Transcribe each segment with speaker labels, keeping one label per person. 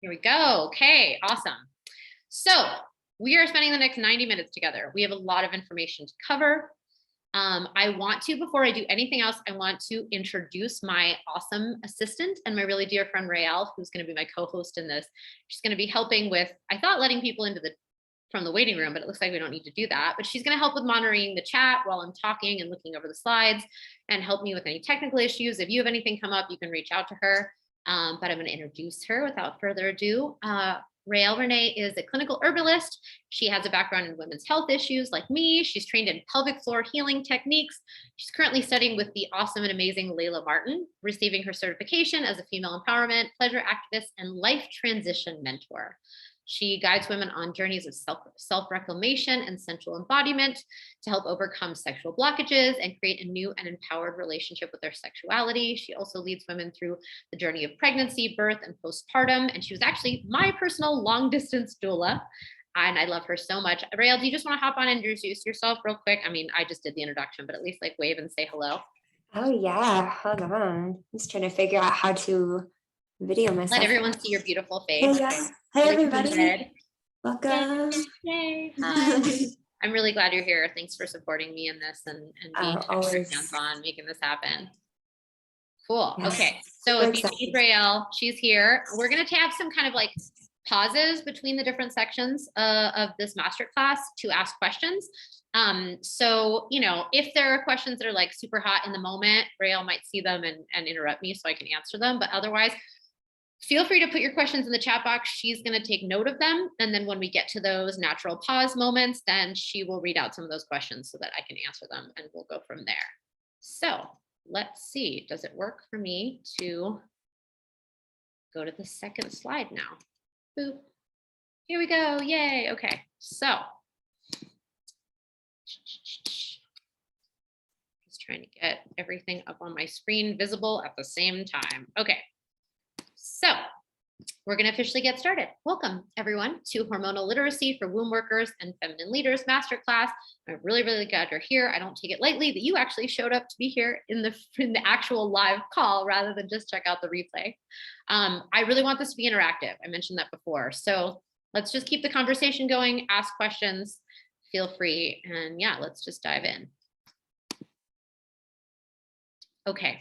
Speaker 1: Here we go. Okay, awesome. So we are spending the next 90 minutes together. We have a lot of information to cover. I want to, before I do anything else, I want to introduce my awesome assistant and my really dear friend Rael, who's going to be my co-host in this. She's going to be helping with, I thought letting people into from the waiting room, but it looks like we don't need to do that. But she's going to help with monitoring the chat while I'm talking and looking over the slides and help me with any technical issues. If you have anything come up, you can reach out to her. But I'm going to introduce her without further ado. Rael Renee is a clinical herbalist. She has a background in women's health issues like me. She's trained in pelvic floor healing techniques. She's currently studying with the awesome and amazing Layla Martin, receiving her certification as a female empowerment, pleasure activist, and life transition mentor. She guides women on journeys of self-reclamation and sensual embodiment to help overcome sexual blockages and create a new and empowered relationship with their sexuality. She also leads women through the journey of pregnancy, birth, and postpartum. And she was actually my personal long-distance doula. And I love her so much. Rael, do you just want to hop on and introduce yourself real quick? I mean, I just did the introduction, but at least like wave and say hello.
Speaker 2: Oh yeah, hold on. I'm just trying to figure out how to video myself.
Speaker 1: Let everyone see your beautiful face.
Speaker 2: Hey, yeah. Hey everybody. Welcome.
Speaker 1: Yay. Hi. I'm really glad you're here. Thanks for supporting me in this and being extra hands-on, making this happen. Cool. Yes. Okay. So if you need Rael, she's here. We're going to have some kind of like pauses between the different sections of this masterclass to ask questions. So, you know, if there are questions that are like super hot in the moment, Rael might see them and interrupt me so I can answer them. But otherwise, feel free to put your questions in the chat box. She's going to take note of them. And then when we get to those natural pause moments, then she will read out some of those questions so that I can answer them and we'll go from there. So let's see, does it work for me to go to the second slide now? Boop. Here we go. Yay. Okay. So just trying to get everything up on my screen visible at the same time. Okay. So we're going to officially get started. Welcome everyone to Hormonal Literacy for Womb Workers and Feminine Leaders Masterclass. I'm really, really glad you're here. I don't take it lightly that you actually showed up to be here in the actual live call rather than just check out the replay. I really want this to be interactive. I mentioned that before. So let's just keep the conversation going, ask questions, feel free. And yeah, let's just dive in. Okay.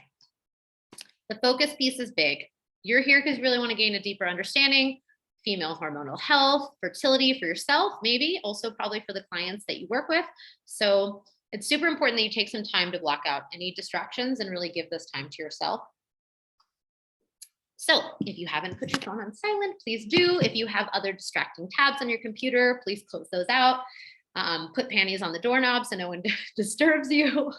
Speaker 1: The focus piece is big. You're here because you really want to gain a deeper understanding, female hormonal health, fertility for yourself, maybe also probably for the clients that you work with. So it's super important that you take some time to block out any distractions and really give this time to yourself. So if you haven't put your phone on silent, please do. If you have other distracting tabs on your computer, please close those out. Put panties on the doorknob so no one disturbs you.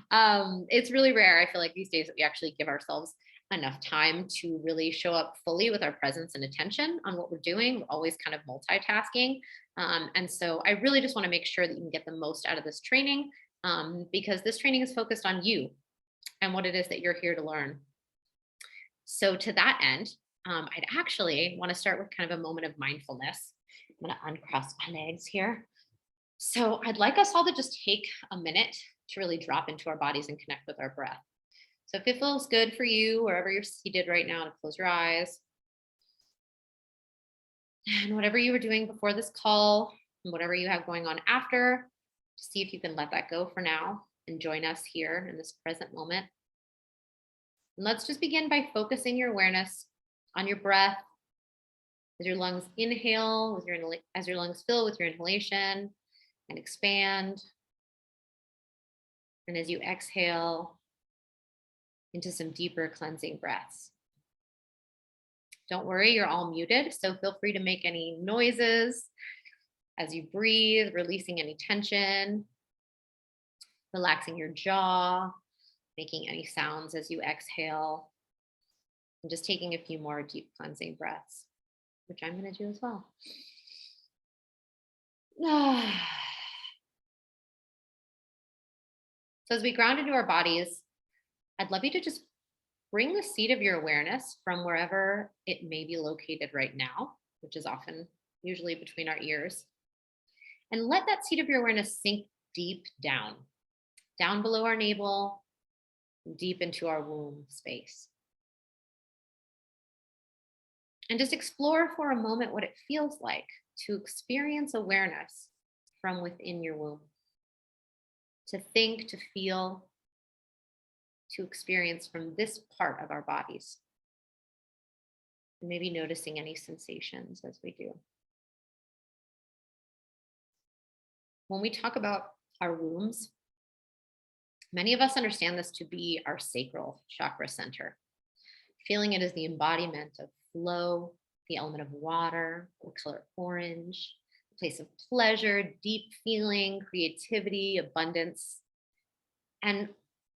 Speaker 1: It's really rare, I feel like these days, that we actually give ourselves enough time to really show up fully with our presence and attention on what we're doing. We're always kind of multitasking. And so I really just want to make sure that you can get the most out of this training because this training is focused on you and what it is that you're here to learn. So to that end, I'd actually want to start with kind of a moment of mindfulness. I'm going to uncross my legs here. So I'd like us all to just take a minute to really drop into our bodies and connect with our breath. So if it feels good for you, wherever you're seated right now, to close your eyes. And whatever you were doing before this call, and whatever you have going on after, see if you can let that go for now and join us here in this present moment. And let's just begin by focusing your awareness on your breath. As your lungs inhale, as your lungs fill with your inhalation and expand. And as you exhale, into some deeper cleansing breaths. Don't worry, you're all muted, so feel free to make any noises as you breathe, releasing any tension, relaxing your jaw, making any sounds as you exhale, and just taking a few more deep cleansing breaths, which I'm going to do as well. So as we ground into our bodies, I'd love you to just bring the seat of your awareness from wherever it may be located right now, which is often usually between our ears, and let that seat of your awareness sink deep down below our navel, deep into our womb space. And just explore for a moment what it feels like to experience awareness from within your womb, to think, to feel, to experience from this part of our bodies. Maybe noticing any sensations as we do. When we talk about our wombs, many of us understand this to be our sacral chakra center, feeling it as the embodiment of flow, the element of water, the color orange, a place of pleasure, deep feeling, creativity, abundance. And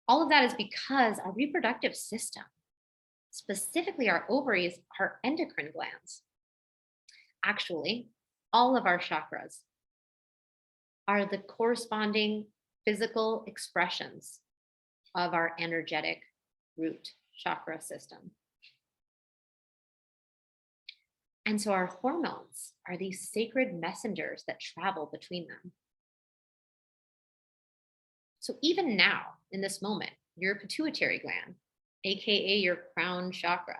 Speaker 1: all of that is because our reproductive system, specifically our ovaries, are endocrine glands. Actually, all of our chakras are the corresponding physical expressions of our energetic root chakra system. And so our hormones are these sacred messengers that travel between them. So even now, in this moment, your pituitary gland, AKA your crown chakra,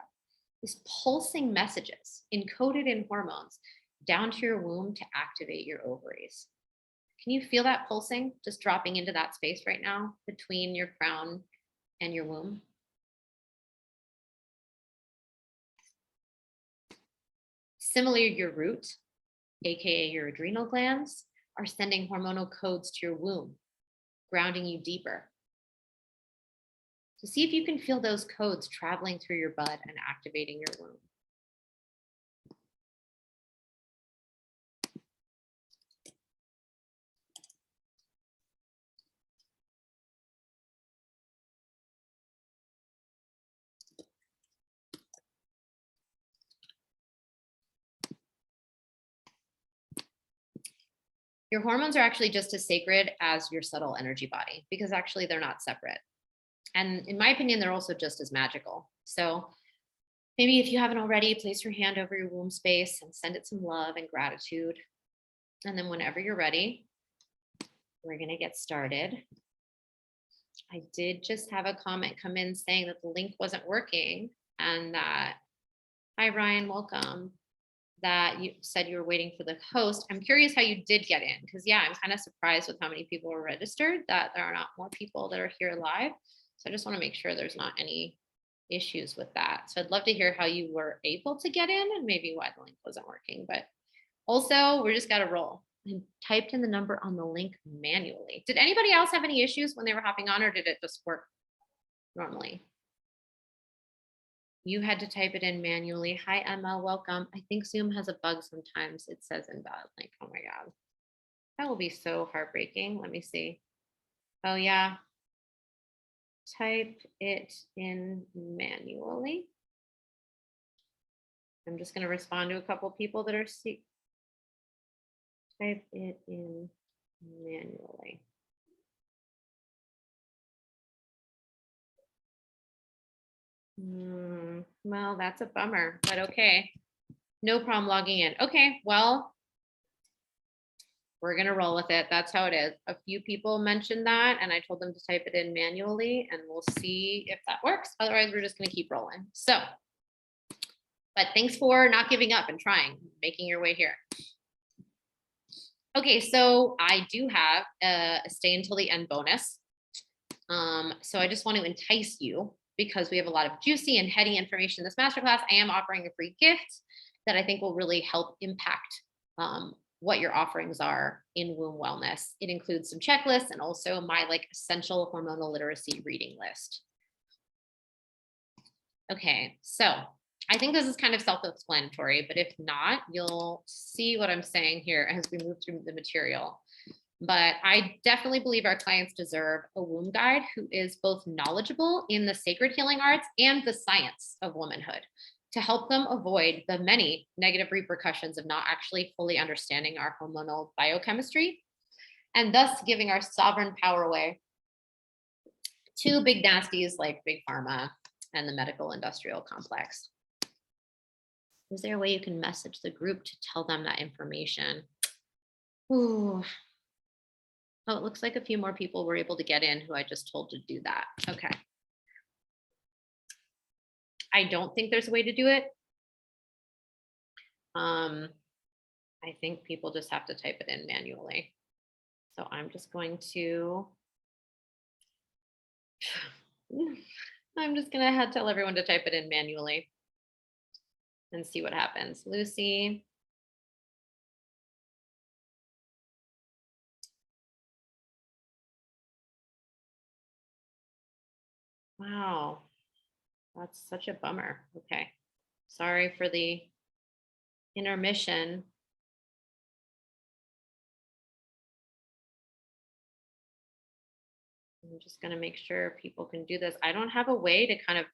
Speaker 1: is pulsing messages encoded in hormones down to your womb to activate your ovaries. Can you feel that pulsing just dropping into that space right now between your crown and your womb? Similarly, your root, AKA your adrenal glands, are sending hormonal codes to your womb, grounding you deeper. So see if you can feel those codes traveling through your bud and activating your womb. Your hormones are actually just as sacred as your subtle energy body because actually they're not separate. And in my opinion, they're also just as magical. So maybe if you haven't already, place your hand over your womb space and send it some love and gratitude. And then whenever you're ready, we're going to get started. I did just have a comment come in saying that the link wasn't working and that, hi, Ryan, welcome. That you said you were waiting for the host. I'm curious how you did get in because, yeah, I'm kind of surprised with how many people are registered, that there are not more people that are here live. So I just want to make sure there's not any issues with that. So I'd love to hear how you were able to get in and maybe why the link wasn't working. But also, we're just got to roll. I typed in the number on the link manually. Did anybody else have any issues when they were hopping on, or did it just work normally? You had to type it in manually. Hi, Emma, welcome. I think Zoom has a bug sometimes. It says invalid link. Oh my God. That will be so heartbreaking. Let me see. Oh yeah. Type it in manually. I'm just going to respond to a couple people that are type it in manually. Well, that's a bummer, but okay. No problem logging in. Okay, well, we're going to roll with it. That's how it is. A few people mentioned that, and I told them to type it in manually, and we'll see if that works. Otherwise, we're just going to keep rolling. So, but thanks for not giving up and trying, making your way here. Okay, so I do have a stay until the end bonus. So I just want to entice you because we have a lot of juicy and heady information in this masterclass. I am offering a free gift that I think will really help impact what your offerings are in womb wellness. It includes some checklists and also my essential hormonal literacy reading list. Okay, so I think this is kind of self-explanatory, but if not, you'll see what I'm saying here as we move through the material. But I definitely believe our clients deserve a womb guide who is both knowledgeable in the sacred healing arts and the science of womanhood to help them avoid the many negative repercussions of not actually fully understanding our hormonal biochemistry and thus giving our sovereign power away to big nasties like big pharma and the medical industrial complex. Is there a way you can message the group to tell them that information? Ooh. Oh, it looks like a few more people were able to get in who I just told to do that. Okay. I don't think there's a way to do it. I think people just have to type it in manually. So I'm just going to, I'm just going to tell everyone to type it in manually and see what happens. Lucy. Wow. That's such a bummer. Okay. Sorry for the intermission. I'm just going to make sure people can do this. I don't have a way to kind of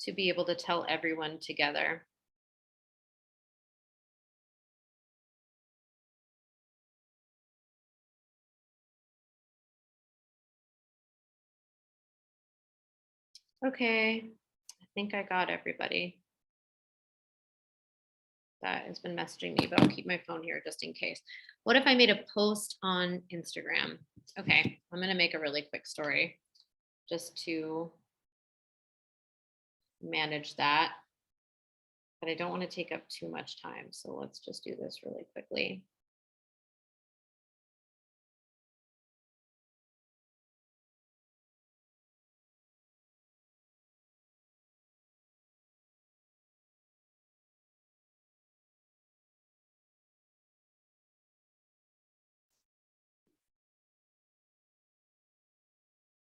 Speaker 1: to be able to tell everyone together. Okay, I think I got everybody that has been messaging me, but I'll keep my phone here just in case. What if I made a post on Instagram? Okay, I'm gonna make a really quick story just to manage that, but I don't want to take up too much time. So let's just do this really quickly.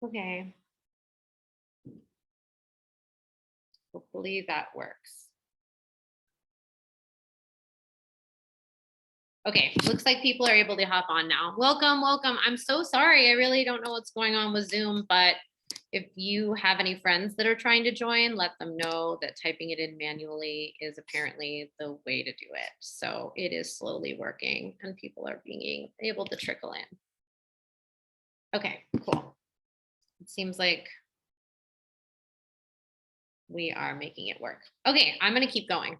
Speaker 1: Okay. Hopefully that works. Okay, looks like people are able to hop on now. Welcome, welcome. I'm so sorry. I really don't know what's going on with Zoom, but if you have any friends that are trying to join, let them know that typing it in manually is apparently the way to do it. So it is slowly working and people are being able to trickle in. Okay, cool. It seems like we are making it work. Okay, I'm going to keep going.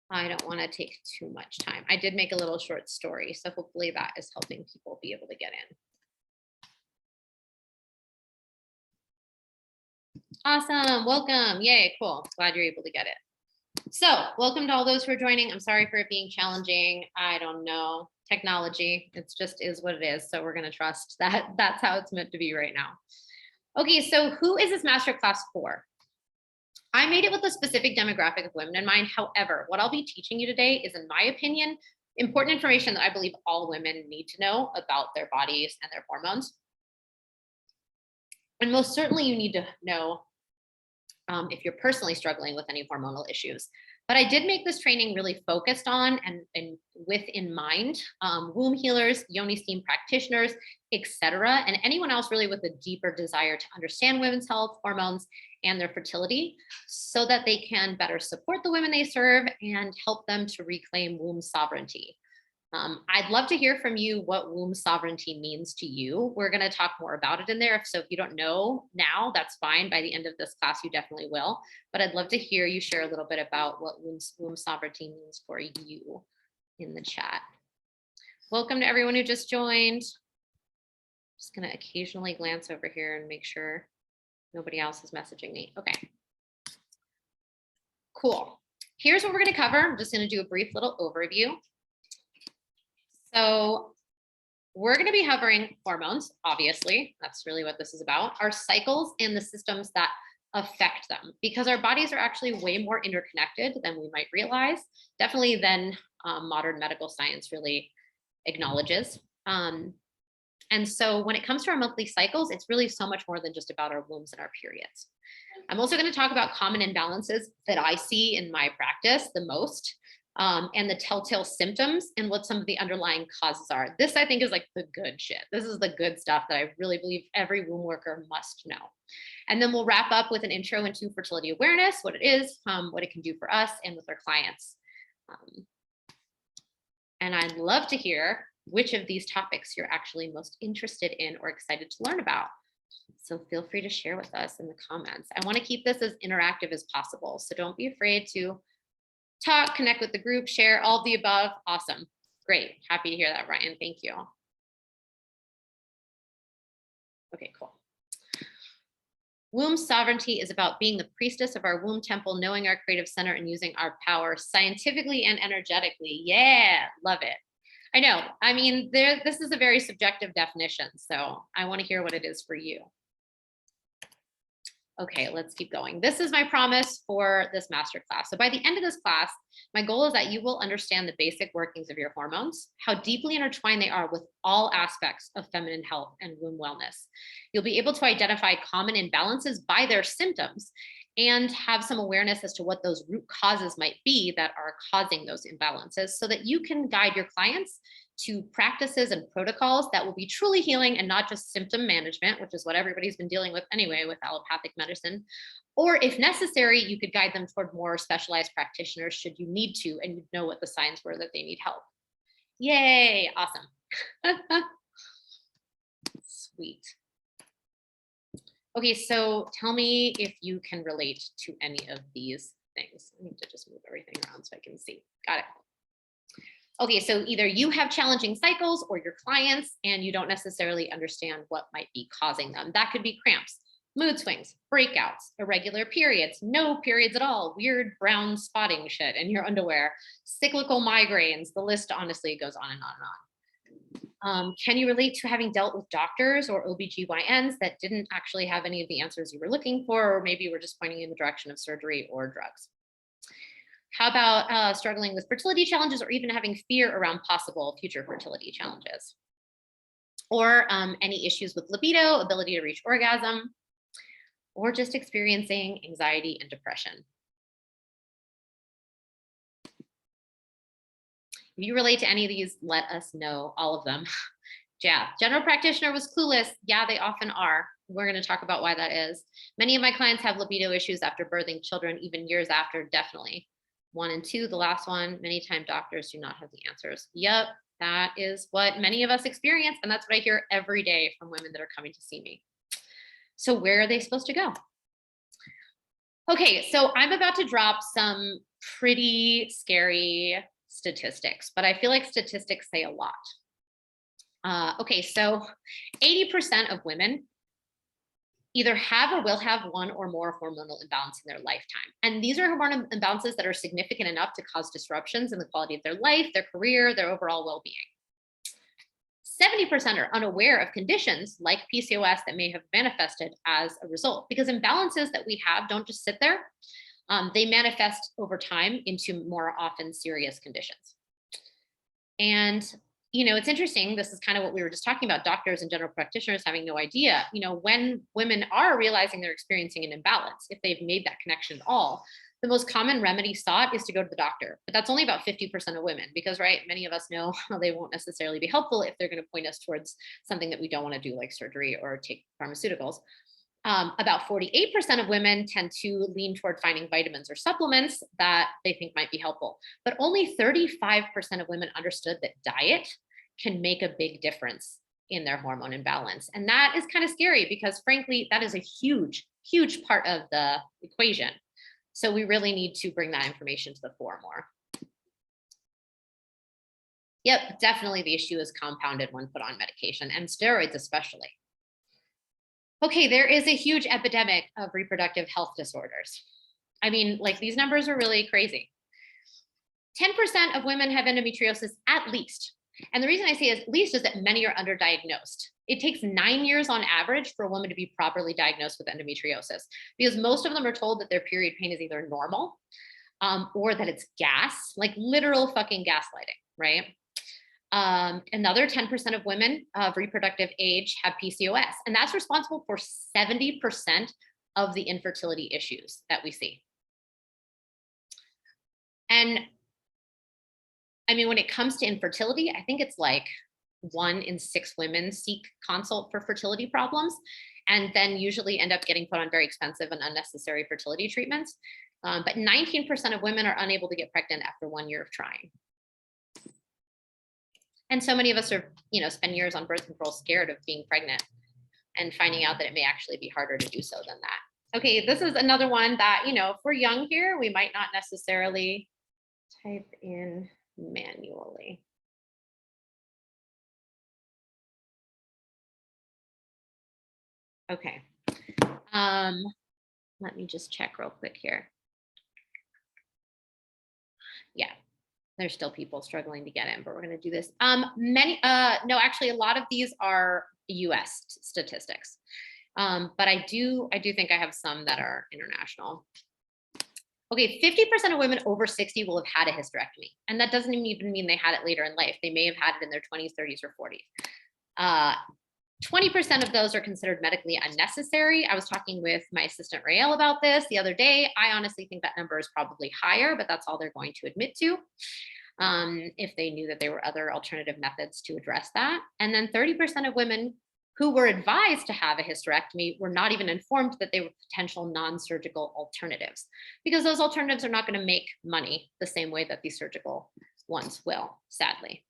Speaker 1: I don't want to take too much time. I did make a little short story, so hopefully that is helping people be able to get in. Awesome, welcome. Yay, cool. Glad you're able to get it. So welcome to all those who are joining. I'm sorry for it being challenging. I don't know, technology, it's just is what it is. So we're gonna trust that that's how it's meant to be right now. Okay, so who is this masterclass for? I made it with a specific demographic of women in mind. However, what I'll be teaching you today is, in my opinion, important information that I believe all women need to know about their bodies and their hormones. And most certainly you need to know if you're personally struggling with any hormonal issues. But I did make this training really focused on and with in mind womb healers, yoni steam practitioners, etc., and anyone else really with a deeper desire to understand women's health, hormones, and their fertility, so that they can better support the women they serve and help them to reclaim womb sovereignty. I'd love to hear from you what womb sovereignty means to you. We're going to talk more about it in there. So if you don't know now, that's fine. By the end of this class, you definitely will. But I'd love to hear you share a little bit about what womb sovereignty means for you in the chat. Welcome to everyone who just joined. Just going to occasionally glance over here and make sure nobody else is messaging me. Okay. Cool. Here's what we're going to cover. I'm just going to do a brief little overview. So we're going to be covering hormones, obviously. That's really what this is about. Our cycles and the systems that affect them, because our bodies are actually way more interconnected than we might realize, definitely than modern medical science really acknowledges. And so when it comes to our monthly cycles, it's really so much more than just about our wombs and our periods. I'm also going to talk about common imbalances that I see in my practice the most. And the telltale symptoms and what some of the underlying causes are. This, I think, is like the good shit. This is the good stuff that I really believe every womb worker must know. And then we'll wrap up with an intro into fertility awareness, what it is, what it can do for us and with our clients. And I'd love to hear which of these topics you're actually most interested in or excited to learn about. So feel free to share with us in the comments. I want to keep this as interactive as possible. So don't be afraid to talk, connect with the group, share, all of the above. Awesome. Great. Happy to hear that, Ryan. Thank you. Okay, cool. Womb sovereignty is about being the priestess of our womb temple, knowing our creative center and using our power scientifically and energetically. Yeah, love it. I know. I mean, this is a very subjective definition, so I want to hear what it is for you. Okay, let's keep going. This is my promise for this masterclass. So by the end of this class, my goal is that you will understand the basic workings of your hormones, how deeply intertwined they are with all aspects of feminine health and womb wellness. You'll be able to identify common imbalances by their symptoms and have some awareness as to what those root causes might be that are causing those imbalances so that you can guide your clients to practices and protocols that will be truly healing and not just symptom management, which is what everybody's been dealing with anyway with allopathic medicine. Or if necessary, you could guide them toward more specialized practitioners should you need to, and you know what the signs were that they need help. Yay, awesome. Sweet. Okay, so tell me if you can relate to any of these things. I need to just move everything around so I can see. Got it. Okay, so either you have challenging cycles or your clients and you don't necessarily understand what might be causing them. That could be cramps, mood swings, breakouts, irregular periods, no periods at all, weird brown spotting shit in your underwear, cyclical migraines. The list honestly goes on and on and on. Can you relate to having dealt with doctors or OBGYNs that didn't actually have any of the answers you were looking for, or maybe were just pointing in the direction of surgery or drugs? How about struggling with fertility challenges or even having fear around possible future fertility challenges? Or any issues with libido, ability to reach orgasm, or just experiencing anxiety and depression? If you relate to any of these, let us know, all of them. Yeah, general practitioner was clueless. Yeah, they often are. We're going to talk about why that is. Many of my clients have libido issues after birthing children, even years after, definitely. 1 and 2, the last one, many times doctors do not have the answers. Yep, that is what many of us experience. And that's what I hear every day from women that are coming to see me. So where are they supposed to go? Okay, so I'm about to drop some pretty scary statistics, but I feel like statistics say a lot. Okay, so 80% of women either have or will have one or more hormonal imbalance in their lifetime. And these are hormonal imbalances that are significant enough to cause disruptions in the quality of their life, their career, their overall well-being. 70% are unaware of conditions like PCOS that may have manifested as a result, because imbalances that we have don't just sit there. They manifest over time into more often serious conditions. And you know, it's interesting. This is kind of what we were just talking about, doctors and general practitioners having no idea, you know, when women are realizing they're experiencing an imbalance, if they've made that connection at all, the most common remedy sought is to go to the doctor. But that's only about 50% of women because, right, many of us know they won't necessarily be helpful if they're going to point us towards something that we don't want to do, like surgery or take pharmaceuticals. About 48% of women tend to lean toward finding vitamins or supplements that they think might be helpful. But only 35% of women understood that diet can make a big difference in their hormone imbalance. And that is kind of scary because frankly, that is a huge, huge part of the equation. So we really need to bring that information to the fore more. Yep, definitely the issue is compounded when put on medication and steroids especially. Okay, there is a huge epidemic of reproductive health disorders. I mean, like these numbers are really crazy. 10% of women have endometriosis at least. And the reason I say at least is that many are underdiagnosed. It takes 9 years on average for a woman to be properly diagnosed with endometriosis because most of them are told that their period pain is either normal or that it's gas, like literal fucking gaslighting, right? Another 10% of women of reproductive age have PCOS, and that's responsible for 70% of the infertility issues that we see. And I mean, when it comes to infertility, I think it's like 1 in 6 women seek consult for fertility problems, and then usually end up getting put on very expensive and unnecessary fertility treatments. But 19% of women are unable to get pregnant after 1 year of trying. And so many of us are, you know, spend years on birth control scared of being pregnant and finding out that it may actually be harder to do so than that. Okay, this is another one that, you know, if we're young here, we might not necessarily type in manually. Okay. Let me just check real quick here. Yeah, there's still people struggling to get in, but we're going to do this. No, actually a lot of these are US statistics. But I do think I have some that are international. Okay, 50% of women over 60 will have had a hysterectomy. And that doesn't even mean they had it later in life. They may have had it in their 20s, 30s, or 40s. 20% of those are considered medically unnecessary. I was talking with my assistant Rael about this the other day. I honestly think that number is probably higher, but that's all they're going to admit to. If they knew that there were other alternative methods to address that. And then 30% of women who were advised to have a hysterectomy were not even informed that they were potential non-surgical alternatives, because those alternatives are not going to make money the same way that the surgical ones will, sadly.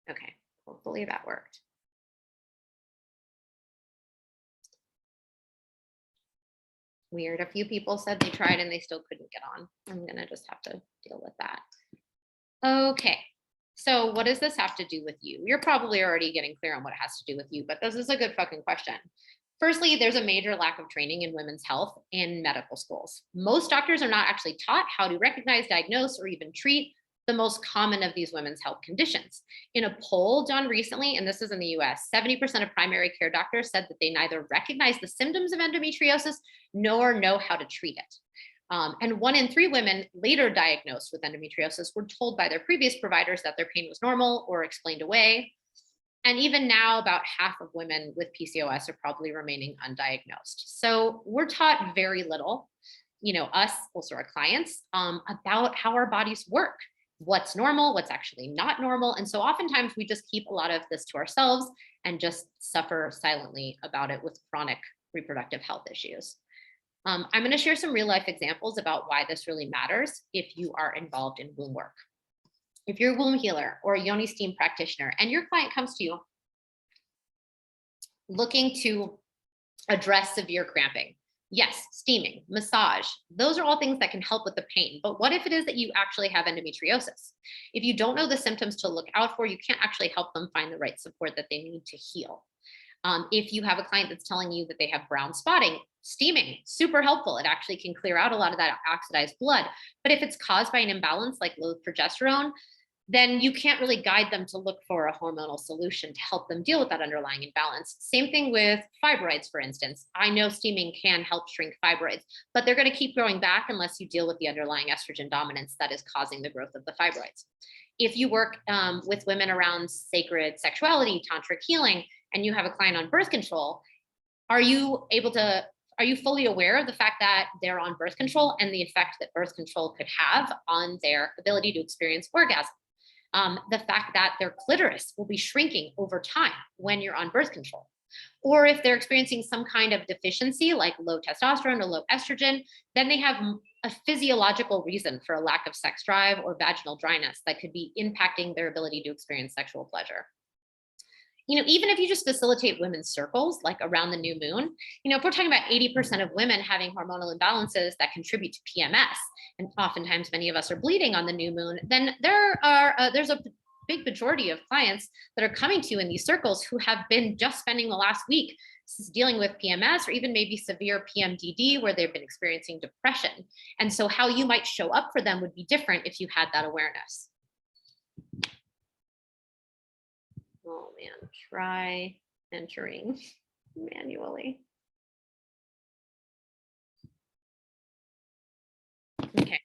Speaker 1: Okay, hopefully that worked. Weird. A few people said they tried and they still couldn't get on. I'm going to just have to deal with that. Okay. So what does this have to do with you? You're probably already getting clear on what it has to do with you, but this is a good fucking question. Firstly, there's a major lack of training in women's health in medical schools. Most doctors are not actually taught how to recognize, diagnose, or even treat the most common of these women's health conditions. In a poll done recently, and this is in the US, 70% of primary care doctors said that they neither recognize the symptoms of endometriosis nor know how to treat it. And 1 in 3 women later diagnosed with endometriosis were told by their previous providers that their pain was normal or explained away. And even now, about half of women with PCOS are probably remaining undiagnosed. So we're taught very little, us, also our clients, about how our bodies work, what's normal, what's actually not normal. And so oftentimes we just keep a lot of this to ourselves and just suffer silently about it with chronic reproductive health issues. I'm going to share some real life examples about why this really matters if you are involved in womb work. If you're a womb healer or a yoni steam practitioner and your client comes to you looking to address severe cramping, yes, steaming, massage, those are all things that can help with the pain. But what if it is that you actually have endometriosis? If you don't know the symptoms to look out for, you can't actually help them find the right support that they need to heal. If you have a client that's telling you that they have brown spotting, steaming, super helpful. It actually can clear out a lot of that oxidized blood. But if it's caused by an imbalance like low progesterone, then you can't really guide them to look for a hormonal solution to help them deal with that underlying imbalance. Same thing with fibroids, for instance. I know steaming can help shrink fibroids, but they're going to keep growing back unless you deal with the underlying estrogen dominance that is causing the growth of the fibroids. If you work with women around sacred sexuality, tantric healing, and you have a client on birth control, are you fully aware of the fact that they're on birth control and the effect that birth control could have on their ability to experience orgasm? The fact that their clitoris will be shrinking over time when you're on birth control. Or if they're experiencing some kind of deficiency like low testosterone or low estrogen, then they have a physiological reason for a lack of sex drive or vaginal dryness that could be impacting their ability to experience sexual pleasure. Even if you just facilitate women's circles, like around the new moon, if we're talking about 80% of women having hormonal imbalances that contribute to PMS, and oftentimes many of us are bleeding on the new moon, then there's a big majority of clients that are coming to you in these circles who have been just spending the last week dealing with PMS or even maybe severe PMDD where they've been experiencing depression. And so how you might show up for them would be different if you had that awareness. Oh man, try entering manually. Okay.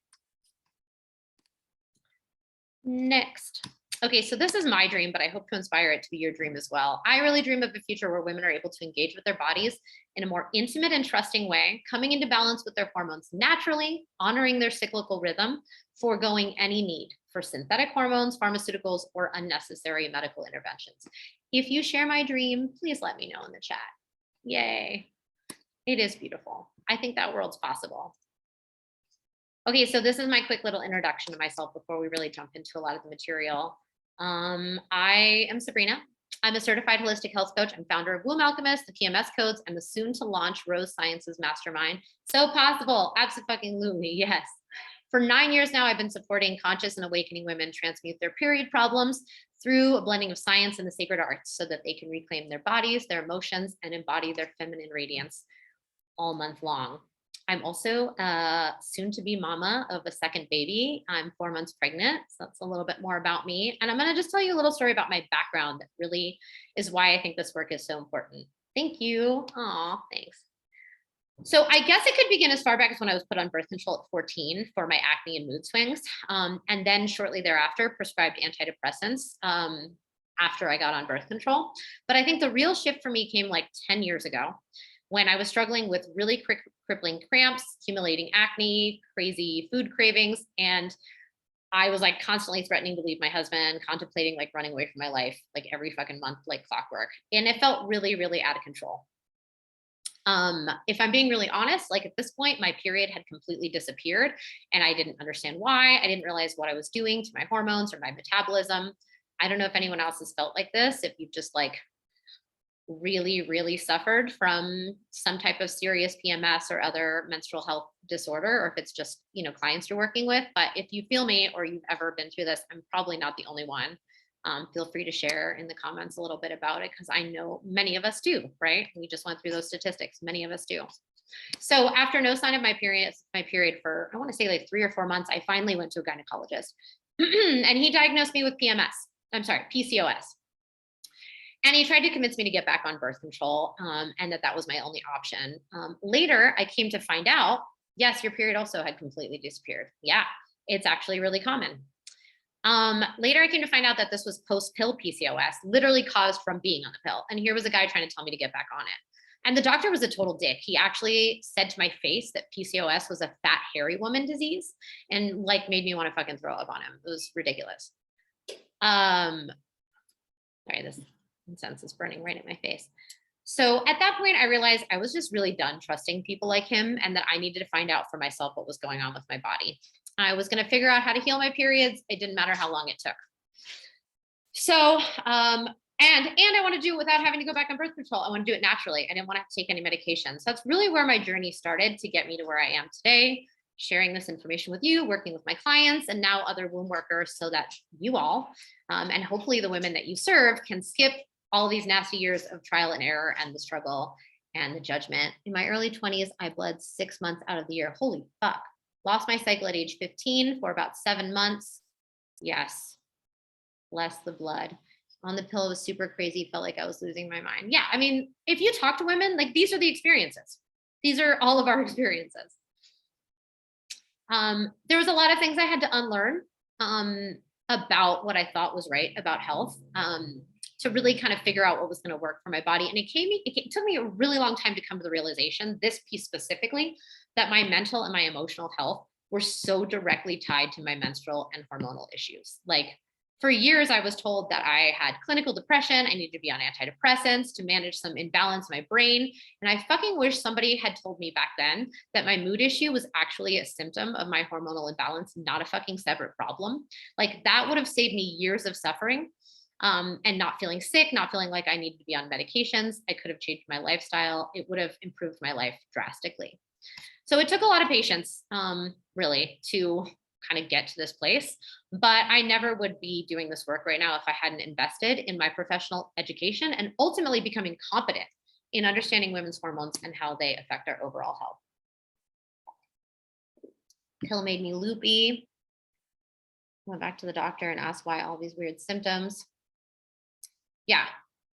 Speaker 1: Next. Okay, so this is my dream, but I hope to inspire it to be your dream as well. I really dream of a future where women are able to engage with their bodies in a more intimate and trusting way, coming into balance with their hormones naturally, honoring their cyclical rhythm, foregoing any need for synthetic hormones, pharmaceuticals, or unnecessary medical interventions. If you share my dream, please let me know in the chat. Yay. It is beautiful. I think that world's possible. Okay, so this is my quick little introduction to myself before we really jump into a lot of the material. I am Sabrina. I'm a certified holistic health coach and founder of Womb Alchemist, the PMS Codes, and the soon to launch Rose Sciences Mastermind. So possible, absolutely, yes. For 9 years now, I've been supporting conscious and awakening women transmute their period problems through a blending of science and the sacred arts so that they can reclaim their bodies, their emotions, and embody their feminine radiance all month long. I'm also soon to be mama of a second baby. I'm 4 months pregnant. So that's a little bit more about me. And I'm going to just tell you a little story about my background that really is why I think this work is so important. Thank you. Aw, thanks. So I guess it could begin as far back as when I was put on birth control at 14 for my acne and mood swings. And then shortly thereafter prescribed antidepressants after I got on birth control. But I think the real shift for me came like 10 years ago when I was struggling with really crippling cramps, accumulating acne, crazy food cravings. And I was like constantly threatening to leave my husband, contemplating like running away from my life, like every fucking month, like clockwork. And it felt really, really out of control. If I'm being really honest, like at this point, my period had completely disappeared and I didn't understand why. I didn't realize what I was doing to my hormones or my metabolism. I don't know if anyone else has felt like this, if you've just like really, really suffered from some type of serious PMS or other menstrual health disorder, or if it's just, you know, clients you're working with. But if you feel me or you've ever been through this, I'm probably not the only one. Feel free to share in the comments a little bit about it because I know many of us do, right? We just went through those statistics. Many of us do. So after no sign of my period for, I want to say like 3 or 4 months, I finally went to a gynecologist and he diagnosed me with PCOS. And he tried to convince me to get back on birth control and that was my only option. Later, I came to find out, yes, your period also had completely disappeared. Yeah, it's actually really common. Later, I came to find out that this was post-pill PCOS, literally caused from being on the pill. And here was a guy trying to tell me to get back on it. And the doctor was a total dick. He actually said to my face that PCOS was a fat, hairy woman disease and like made me want to fucking throw up on him. It was ridiculous. Sorry, this incense is burning right in my face. So at that point, I realized I was just really done trusting people like him and that I needed to find out for myself what was going on with my body. I was going to figure out how to heal my periods. It didn't matter how long it took. So, and I want to do it without having to go back on birth control. I want to do it naturally. I didn't want to have to take any medication. So that's really where my journey started to get me to where I am today, sharing this information with you, working with my clients and now other womb workers so that you all, and hopefully the women that you serve can skip all these nasty years of trial and error and the struggle and the judgment. In my early 20s, I bled 6 months out of the year. Holy fuck. Lost my cycle at age 15 for about 7 months. Yes, bless the blood. On the pill, it was super crazy. Felt like I was losing my mind. Yeah, I mean, if you talk to women, like these are the experiences. These are all of our experiences. There was a lot of things I had to unlearn about what I thought was right about health to really kind of figure out what was going to work for my body. And it took me a really long time to come to the realization, this piece specifically, that my mental and my emotional health were so directly tied to my menstrual and hormonal issues. Like for years, I was told that I had clinical depression. I needed to be on antidepressants to manage some imbalance in my brain. And I fucking wish somebody had told me back then that my mood issue was actually a symptom of my hormonal imbalance, not a fucking separate problem. Like that would have saved me years of suffering and not feeling sick, not feeling like I needed to be on medications. I could have changed my lifestyle. It would have improved my life drastically. So it took a lot of patience, really, to kind of get to this place. But I never would be doing this work right now if I hadn't invested in my professional education and ultimately becoming competent in understanding women's hormones and how they affect our overall health. Pill made me loopy. Went back to the doctor and asked why all these weird symptoms. Yeah,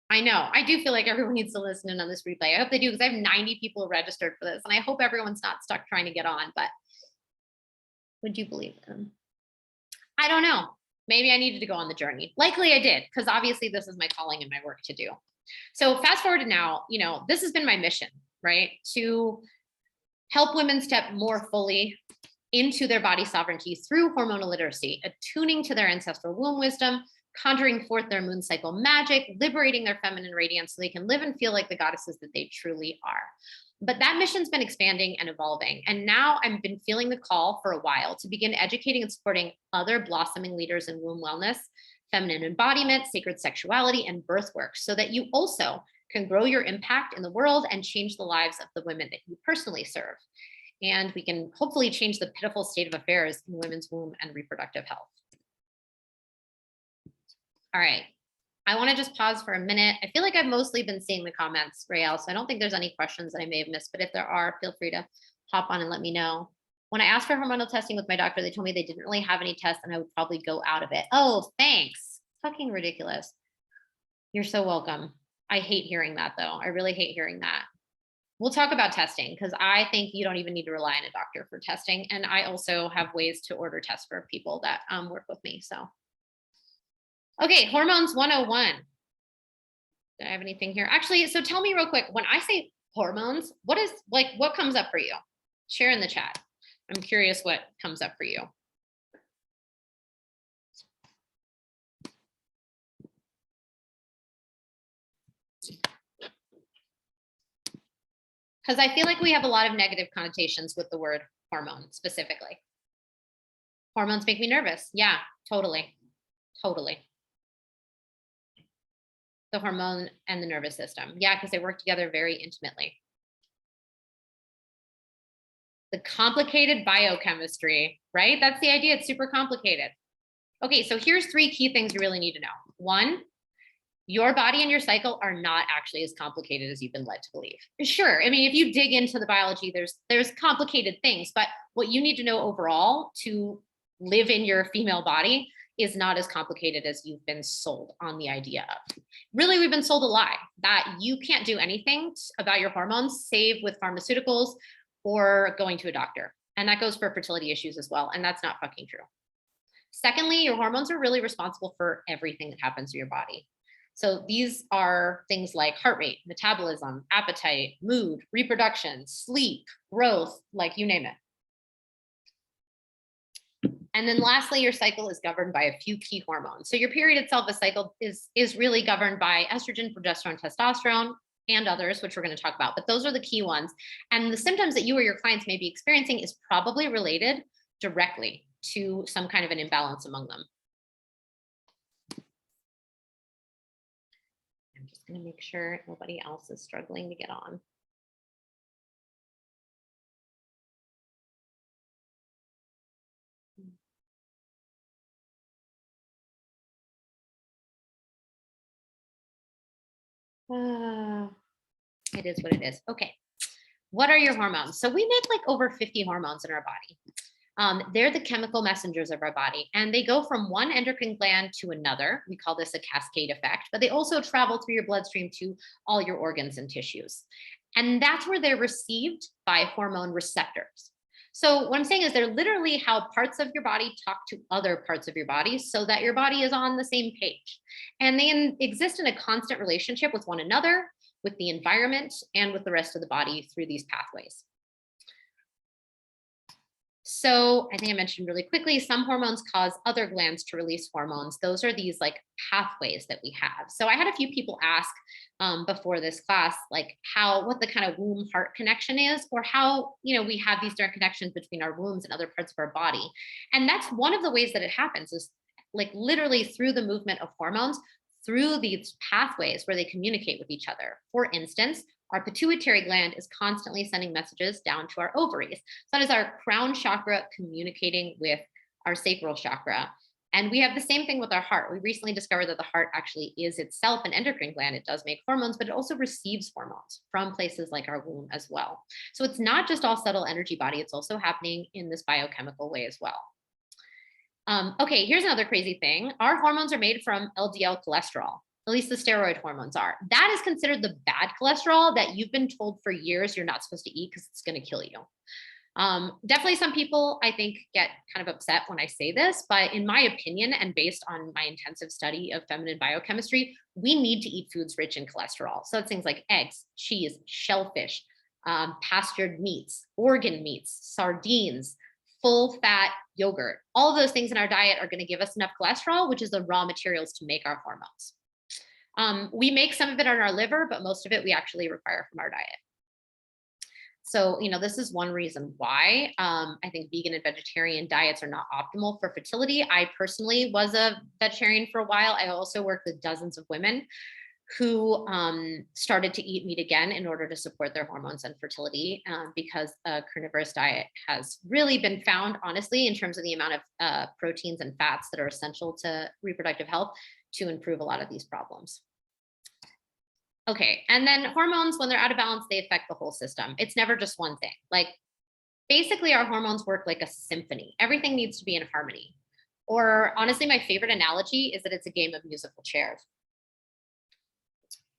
Speaker 1: I know. I do feel like everyone needs to listen in on this replay. I hope they do because I have 90 people registered for this and I hope everyone's not stuck trying to get on, but would you believe them? I don't know. Maybe I needed to go on the journey. Likely I did, because obviously this is my calling and my work to do. So fast forward to now, you know, this has been my mission, right? To help women step more fully into their body sovereignty through hormonal literacy, attuning to their ancestral womb wisdom, conjuring forth their moon cycle magic, liberating their feminine radiance so they can live and feel like the goddesses that they truly are. But that mission's been expanding and evolving. And now I've been feeling the call for a while to begin educating and supporting other blossoming leaders in womb wellness, feminine embodiment, sacred sexuality, and birth work so that you also can grow your impact in the world and change the lives of the women that you personally serve. and we can hopefully change the pitiful state of affairs in women's womb and reproductive health. All right. I want to just pause for a minute. I feel like I've mostly been seeing the comments, Rael, so I don't think there's any questions that I may have missed, but if there are, feel free to hop on and let me know. When I asked for hormonal testing with my doctor, they told me they didn't really have any tests and I would probably go out of it. Oh, thanks. Fucking ridiculous. You're so welcome. I hate hearing that though. I really hate hearing that. We'll talk about testing because I think you don't even need to rely on a doctor for testing. And I also have ways to order tests for people that work with me. So, okay, hormones 101. Do I have anything here? Actually, so tell me real quick, when I say hormones, what comes up for you? Share in the chat. I'm curious what comes up for you. Because I feel like we have a lot of negative connotations with the word hormone specifically. Hormones make me nervous. Yeah, totally. Totally. The hormone and the nervous system. Yeah, because they work together very intimately. The complicated biochemistry, right? That's the idea. It's super complicated. Okay, so here's 3 key things you really need to know. 1, your body and your cycle are not actually as complicated as you've been led to believe. Sure, I mean, if you dig into the biology, there's complicated things, but what you need to know overall to live in your female body is not as complicated as you've been sold on the idea of. Really, we've been sold a lie that you can't do anything about your hormones save with pharmaceuticals or going to a doctor. And that goes for fertility issues as well. And that's not fucking true. Secondly, your hormones are really responsible for everything that happens to your body. So these are things like heart rate, metabolism, appetite, mood, reproduction, sleep, growth, like you name it. And then lastly, your cycle is governed by a few key hormones. So your period itself, a cycle, is really governed by estrogen, progesterone, testosterone, and others, which we're going to talk about. But those are the key ones. And the symptoms that you or your clients may be experiencing is probably related directly to some kind of an imbalance among them. I'm just going to make sure nobody else is struggling to get on. It is what it is. Okay. What are your hormones? So we make like over 50 hormones in our body. They're the chemical messengers of our body, and they go from one endocrine gland to another. We call this a cascade effect, but they also travel through your bloodstream to all your organs and tissues. And that's where they're received by hormone receptors. So what I'm saying is they're literally how parts of your body talk to other parts of your body so that your body is on the same page. And they exist in a constant relationship with one another, with the environment, and with the rest of the body through these pathways. So I think I mentioned really quickly, some hormones cause other glands to release hormones. Those are these like pathways that we have. So I had a few people ask before this class, like what the kind of womb heart connection is, or how, we have these direct connections between our wombs and other parts of our body. And that's one of the ways that it happens is like literally through the movement of hormones, through these pathways where they communicate with each other. For instance, our pituitary gland is constantly sending messages down to our ovaries. So that is our crown chakra communicating with our sacral chakra. And we have the same thing with our heart. We recently discovered that the heart actually is itself an endocrine gland. It does make hormones, but it also receives hormones from places like our womb as well. So it's not just all subtle energy body. It's also happening in this biochemical way as well. Okay, here's another crazy thing. Our hormones are made from LDL cholesterol. At least the steroid hormones are. That is considered the bad cholesterol that you've been told for years you're not supposed to eat because it's going to kill you. Definitely some people, I think, get kind of upset when I say this, but in my opinion, and based on my intensive study of feminine biochemistry, we need to eat foods rich in cholesterol. So it's things like eggs, cheese, shellfish, pastured meats, organ meats, sardines, full fat yogurt. All of those things in our diet are going to give us enough cholesterol, which is the raw materials to make our hormones. We make some of it on our liver, but most of it we actually require from our diet. So, this is one reason why I think vegan and vegetarian diets are not optimal for fertility. I personally was a vegetarian for a while. I also worked with dozens of women who started to eat meat again in order to support their hormones and fertility, because a carnivorous diet has really been found, honestly, in terms of the amount of proteins and fats that are essential to reproductive health, to improve a lot of these problems. Okay, and then hormones, when they're out of balance, they affect the whole system. It's never just one thing. Like, basically, our hormones work like a symphony. Everything needs to be in harmony. Or honestly, my favorite analogy is that it's a game of musical chairs.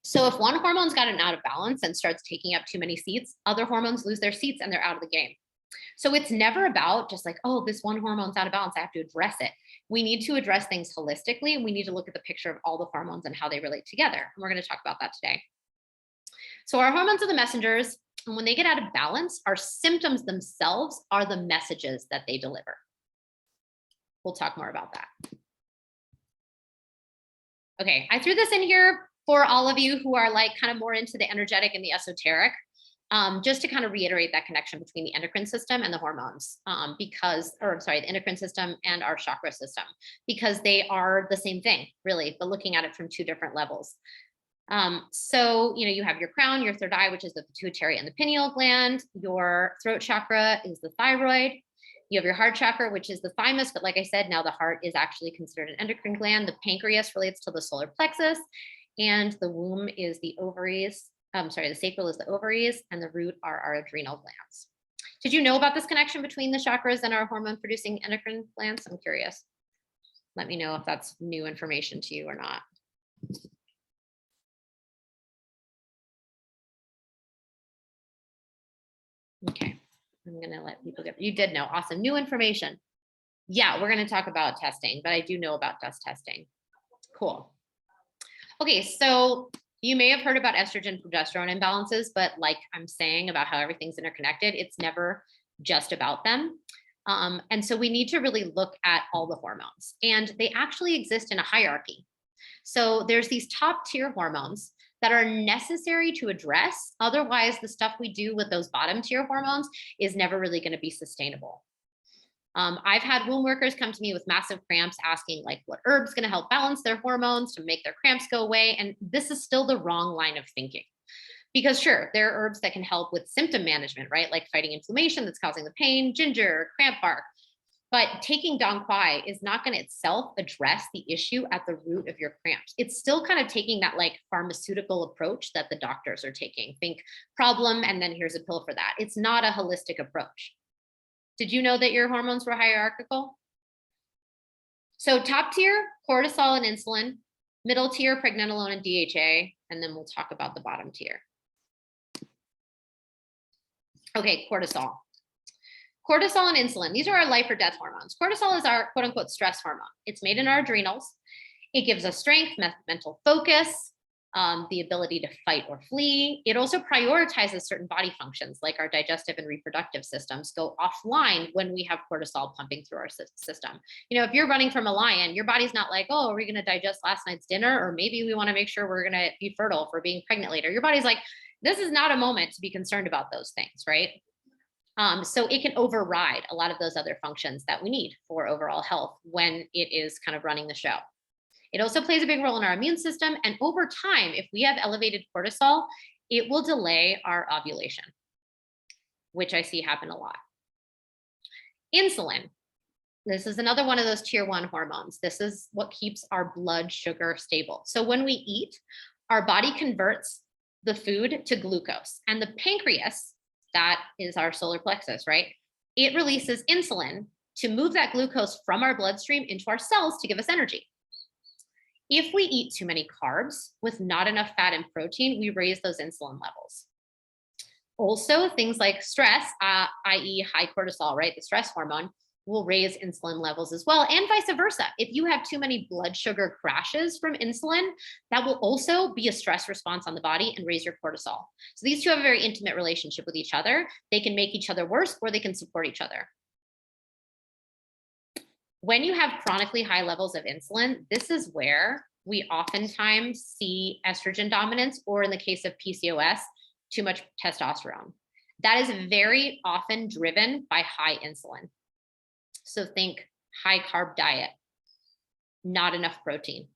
Speaker 1: So if one hormone's gotten out of balance and starts taking up too many seats, other hormones lose their seats and they're out of the game. So it's never about just like, oh, this one hormone's out of balance, I have to address it. We need to address things holistically. We need to look at the picture of all the hormones and how they relate together. And we're going to talk about that today. So our hormones are the messengers, and when they get out of balance, our symptoms themselves are the messages that they deliver. We'll talk more about that. Okay, I threw this in here for all of you who are like kind of more into the energetic and the esoteric, just to kind of reiterate that connection between the endocrine system and the hormones, the endocrine system and our chakra system, because they are the same thing, really, but looking at it from two different levels. So, you have your crown, your third eye, which is the pituitary and the pineal gland. Your throat chakra is the thyroid. You have your heart chakra, which is the thymus. But like I said, now the heart is actually considered an endocrine gland. The pancreas relates to the solar plexus, and the womb is the ovaries. The sacral is the ovaries, and the root are our adrenal glands. Did you know about this connection between the chakras and our hormone producing endocrine glands? I'm curious. Let me know if that's new information to you or not. Okay, I'm gonna let people get, you did know, awesome, new information. Yeah, we're gonna talk about testing, but I do know about dust testing. Cool. Okay, so you may have heard about estrogen progesterone imbalances, but like I'm saying about how everything's interconnected, it's never just about them. And so we need to really look at all the hormones, and they actually exist in a hierarchy. So there's these top tier hormones that are necessary to address. Otherwise, the stuff we do with those bottom tier hormones is never really going to be sustainable. I've had womb workers come to me with massive cramps asking like what herb's going to help balance their hormones to make their cramps go away. And this is still the wrong line of thinking. Because sure, there are herbs that can help with symptom management, right? Like fighting inflammation that's causing the pain, ginger, cramp bark. But taking Dong Quai is not going to itself address the issue at the root of your cramps. It's still kind of taking that like pharmaceutical approach that the doctors are taking. Think problem, and then here's a pill for that. It's not a holistic approach. Did you know that your hormones were hierarchical? So top tier, cortisol and insulin, middle tier, pregnenolone and DHA, and then we'll talk about the bottom tier. Okay, cortisol. Cortisol and insulin, these are our life or death hormones. Cortisol is our quote unquote stress hormone. It's made in our adrenals. It gives us strength, mental focus, the ability to fight or flee. It also prioritizes certain body functions like our digestive and reproductive systems go offline when we have cortisol pumping through our system. If you're running from a lion, your body's not like, oh, are we going to digest last night's dinner? Or maybe we want to make sure we're going to be fertile for being pregnant later. Your body's like, this is not a moment to be concerned about those things, right? So it can override a lot of those other functions that we need for overall health when it is kind of running the show. It also plays a big role in our immune system. And over time, if we have elevated cortisol, it will delay our ovulation, which I see happen a lot. Insulin. This is another one of those tier 1 hormones. This is what keeps our blood sugar stable. So when we eat, our body converts the food to glucose, and the pancreas, that is our solar plexus, right? It releases insulin to move that glucose from our bloodstream into our cells to give us energy. If we eat too many carbs with not enough fat and protein, we raise those insulin levels. Also, things like stress, i.e. high cortisol, right? The stress hormone will raise insulin levels as well, and vice versa. If you have too many blood sugar crashes from insulin, that will also be a stress response on the body and raise your cortisol. So these two have a very intimate relationship with each other. They can make each other worse, or they can support each other. When you have chronically high levels of insulin, this is where we oftentimes see estrogen dominance, or in the case of PCOS, too much testosterone. That is very often driven by high insulin. So think high carb diet, not enough protein.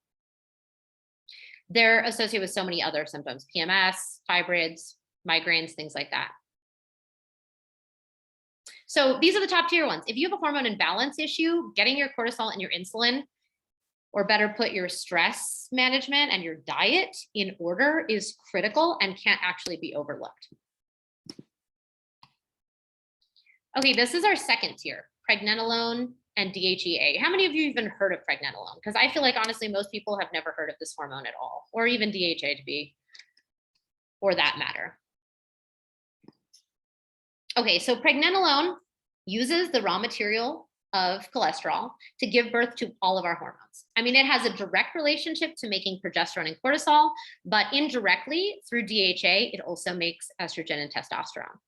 Speaker 1: They're associated with so many other symptoms, PMS, fibroids, migraines, things like that. So these are the top tier ones. If you have a hormone imbalance issue, getting your cortisol and your insulin, or better put, your stress management and your diet in order is critical and can't actually be overlooked. Okay, this is our second tier, pregnenolone and DHEA. How many of you even heard of pregnenolone? Because I feel like honestly, most people have never heard of this hormone at all, or even DHA to be, or that matter. Okay, so pregnenolone uses the raw material of cholesterol to give birth to all of our hormones. I mean, it has a direct relationship to making progesterone and cortisol, but indirectly through DHA, it also makes estrogen and testosterone.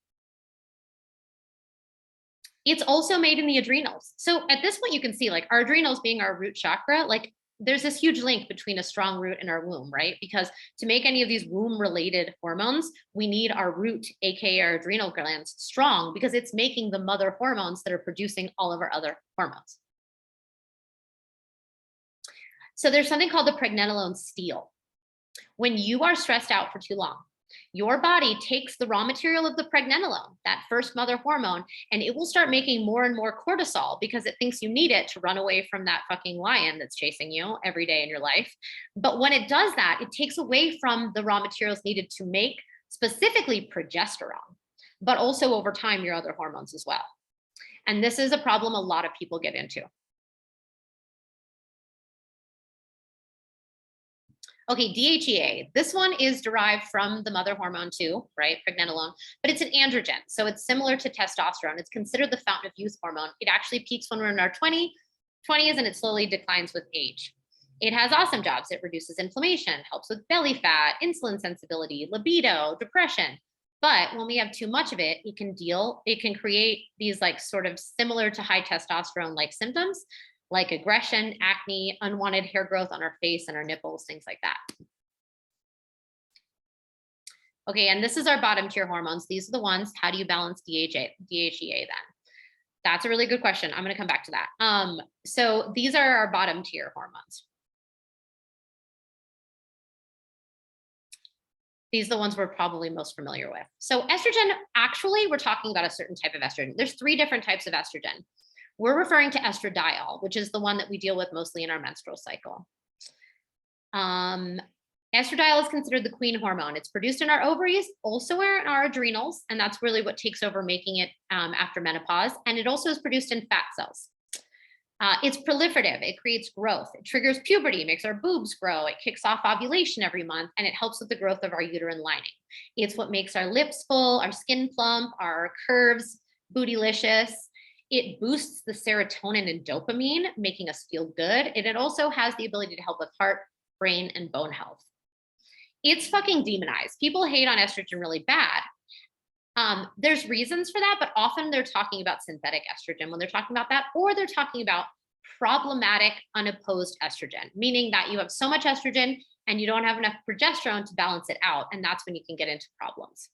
Speaker 1: It's also made in the adrenals. So at this point, you can see like our adrenals being our root chakra, like there's this huge link between a strong root and our womb, right? Because to make any of these womb related hormones, we need our root, AKA our adrenal glands, strong because it's making the mother hormones that are producing all of our other hormones. So there's something called the pregnenolone steal. When you are stressed out for too long, your body takes the raw material of the pregnenolone, that first mother hormone, and it will start making more and more cortisol because it thinks you need it to run away from that fucking lion that's chasing you every day in your life. But when it does that, it takes away from the raw materials needed to make specifically progesterone, but also over time, your other hormones as well. And this is a problem a lot of people get into. Okay, DHEA. This one is derived from the mother hormone too, right? Pregnenolone, but it's an androgen. So it's similar to testosterone. It's considered the fountain of youth hormone. It actually peaks when we're in our 20s and it slowly declines with age. It has awesome jobs. It reduces inflammation, helps with belly fat, insulin sensibility, libido, depression. But when we have too much of it, it can create these like sort of similar to high testosterone like symptoms, like aggression, acne, unwanted hair growth on our face and our nipples, things like that. Okay, and this is our bottom tier hormones. These are the ones, how do you balance DHEA then? That's a really good question. I'm gonna come back to that. So these are our bottom tier hormones. These are the ones we're probably most familiar with. So estrogen, actually, we're talking about a certain type of estrogen. There's 3 different types of estrogen. We're referring to estradiol, which is the one that we deal with mostly in our menstrual cycle. Estradiol is considered the queen hormone. It's produced in our ovaries, also in our adrenals, and that's really what takes over making it after menopause. And it also is produced in fat cells. It's proliferative. It creates growth. It triggers puberty, makes our boobs grow. It kicks off ovulation every month, and it helps with the growth of our uterine lining. It's what makes our lips full, our skin plump, our curves bootylicious. It boosts the serotonin and dopamine, making us feel good. And it also has the ability to help with heart, brain, and bone health. It's fucking demonized. People hate on estrogen really bad. There's reasons for that, but often they're talking about synthetic estrogen when they're talking about that, or they're talking about problematic unopposed estrogen, meaning that you have so much estrogen and you don't have enough progesterone to balance it out. And that's when you can get into problems.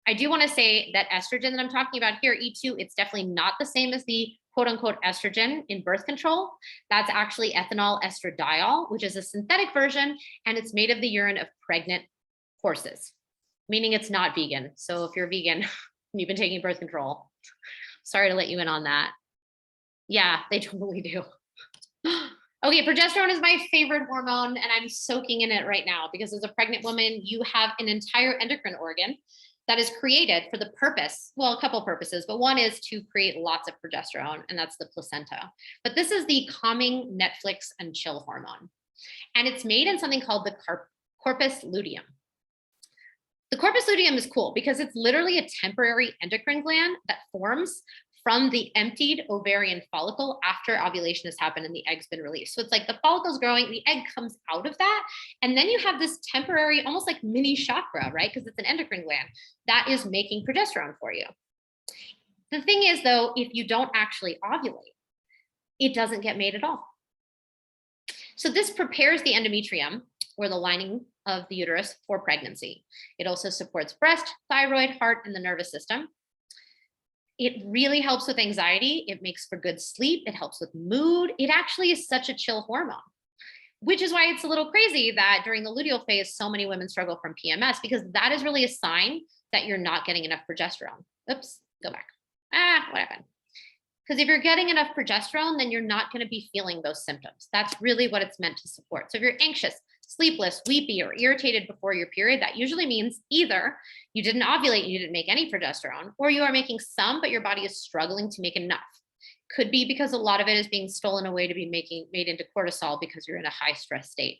Speaker 1: I do want to say that estrogen that I'm talking about here, E2, it's definitely not the same as the quote unquote estrogen in birth control. That's actually ethinyl estradiol, which is a synthetic version, and it's made of the urine of pregnant horses, meaning it's not vegan. So if you're vegan and you've been taking birth control, sorry to let you in on that. Yeah, they totally do. Okay, progesterone is my favorite hormone, and I'm soaking in it right now because as a pregnant woman, you have an entire endocrine organ that is created for the purpose, well, a couple purposes, but one is to create lots of progesterone, and that's the placenta. But this is the calming Netflix and chill hormone. And it's made in something called the corpus luteum. The corpus luteum is cool because it's literally a temporary endocrine gland that forms from the emptied ovarian follicle after ovulation has happened and the egg's been released. So it's like the follicle's growing, the egg comes out of that, and then you have this temporary, almost like mini chakra, right? Because it's an endocrine gland that is making progesterone for you. The thing is, though, if you don't actually ovulate, it doesn't get made at all. So this prepares the endometrium, or the lining of the uterus, for pregnancy. It also supports breast, thyroid, heart, and the nervous system. It really helps with anxiety. It makes for good sleep. It helps with mood. It actually is such a chill hormone. which is why it's a little crazy that during the luteal phase, so many women struggle from PMS, because that is really a sign that you're not getting enough progesterone. Oops, go back. What happened? Because if you're getting enough progesterone, then you're not going to be feeling those symptoms. That's really what it's meant to support. So if you're anxious, sleepless, weepy, or irritated before your period, that usually means either you didn't ovulate and you didn't make any progesterone, or you are making some, but your body is struggling to make enough. Could be because a lot of it is being stolen away to be made into cortisol because you're in a high stress state.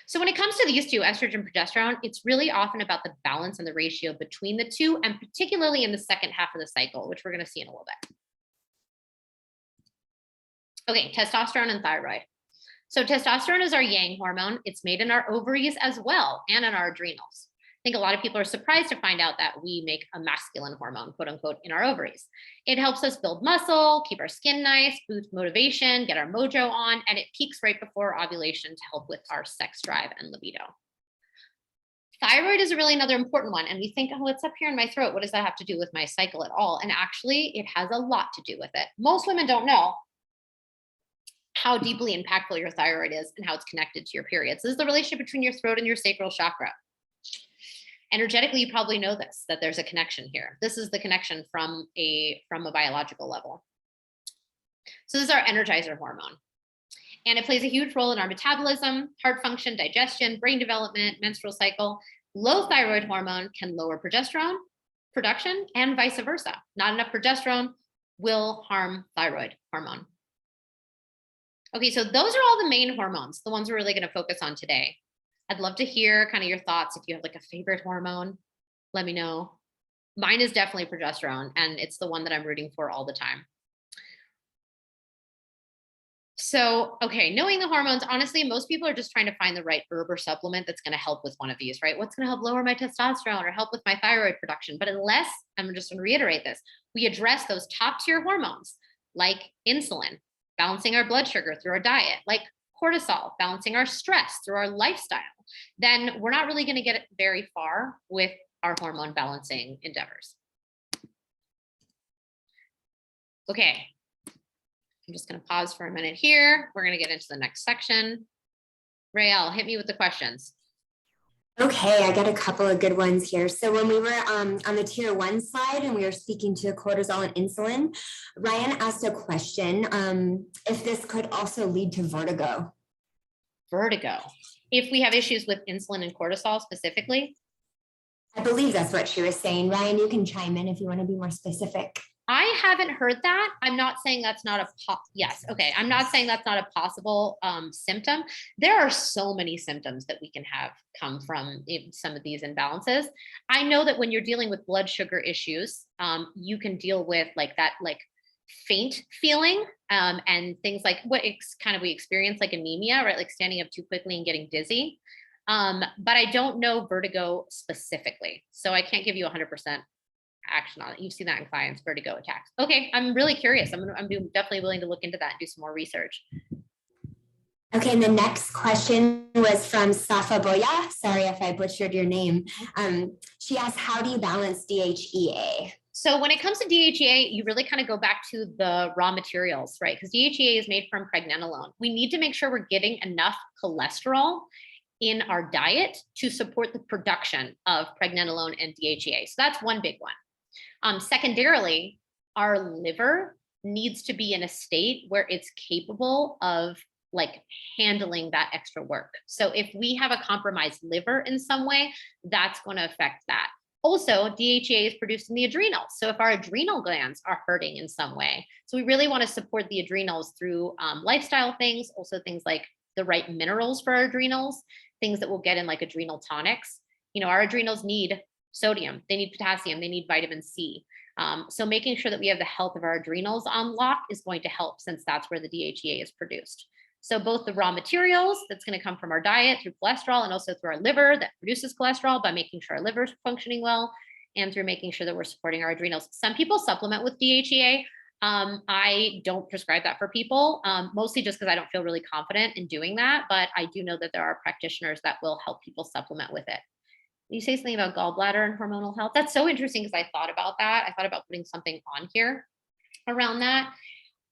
Speaker 1: So when it comes to these two, estrogen, progesterone, it's really often about the balance and the ratio between the two, and particularly in the second half of the cycle, which we're going to see in a little bit. Okay, testosterone and thyroid. So testosterone is our yang hormone. It's made in our ovaries as well, and in our adrenals. I think a lot of people are surprised to find out that we make a masculine hormone, quote unquote, in our ovaries. It helps us build muscle, keep our skin nice, boost motivation, get our mojo on, and it peaks right before ovulation to help with our sex drive and libido. Thyroid is really another important one. And we think, oh, it's up here in my throat. What does that have to do with my cycle at all? And actually, it has a lot to do with it. Most women don't know how deeply impactful your thyroid is and how it's connected to your periods. This is the relationship between your throat and your sacral chakra. Energetically, you probably know this, that there's a connection here. This is the connection from a biological level. So this is our energizer hormone. And it plays a huge role in our metabolism, heart function, digestion, brain development, menstrual cycle. Low thyroid hormone can lower progesterone production and vice versa. Not enough progesterone will harm thyroid hormone. Okay, so those are all the main hormones, the ones we're really going to focus on today. I'd love to hear kind of your thoughts. If you have like a favorite hormone, let me know. Mine is definitely progesterone, and it's the one that I'm rooting for all the time. So, okay, knowing the hormones, honestly, most people are just trying to find the right herb or supplement that's going to help with one of these, right? What's going to help lower my testosterone or help with my thyroid production? But unless, I'm just going to reiterate this, we address those top tier hormones like insulin, balancing our blood sugar through our diet, like cortisol, balancing our stress through our lifestyle, then we're not really going to get very far with our hormone balancing endeavors. Okay, I'm just going to pause for a minute here. We're going to get into the next section. Rael, hit me with the questions.
Speaker 2: Okay, I got a couple of good ones here. So when we were on the tier 1 slide and we were speaking to cortisol and insulin, Ryan asked a question, if this could also lead to vertigo.
Speaker 1: Vertigo. If we have issues with insulin and cortisol specifically?
Speaker 2: I believe that's what she was saying. Ryan, you can chime in if you want to be more specific.
Speaker 1: I haven't heard that. I'm not saying that's not yes. Okay. I'm not saying that's not a possible symptom. There are so many symptoms that we can have come from some of these imbalances. I know that when you're dealing with blood sugar issues, you can deal with like that, like faint feeling and things like what we experience like anemia, right? Like standing up too quickly and getting dizzy. But I don't know vertigo specifically. So I can't give you 100% action on it. You've seen that in clients, vertigo attacks. Okay, I'm really curious. I'm definitely willing to look into that and do some more research.
Speaker 2: Okay, and the next question was from Safa Boya. Sorry if I butchered your name. She asked, how do you balance DHEA?
Speaker 1: So when it comes to DHEA, you really kind of go back to the raw materials, right? Because DHEA is made from pregnenolone. We need to make sure we're getting enough cholesterol in our diet to support the production of pregnenolone and DHEA. So that's one big one. Secondarily, our liver needs to be in a state where it's capable of like handling that extra work. So if we have a compromised liver in some way, that's going to affect that. Also, DHEA is produced in the adrenals. So if our adrenal glands are hurting in some way, so we really want to support the adrenals through lifestyle things, also things like the right minerals for our adrenals, things that we'll get in like adrenal tonics. You know, our adrenals need sodium, they need potassium, they need vitamin C. So making sure that we have the health of our adrenals on lock is going to help, since that's where the DHEA is produced. So both the raw materials that's going to come from our diet through cholesterol, and also through our liver that produces cholesterol by making sure our liver is functioning well, and through making sure that we're supporting our adrenals. Some people supplement with DHEA. I don't prescribe that for people, mostly just because I don't feel really confident in doing that. But I do know that there are practitioners that will help people supplement with it. You say something about gallbladder and hormonal health. That's so interesting, because I thought about that. I thought about putting something on here around that.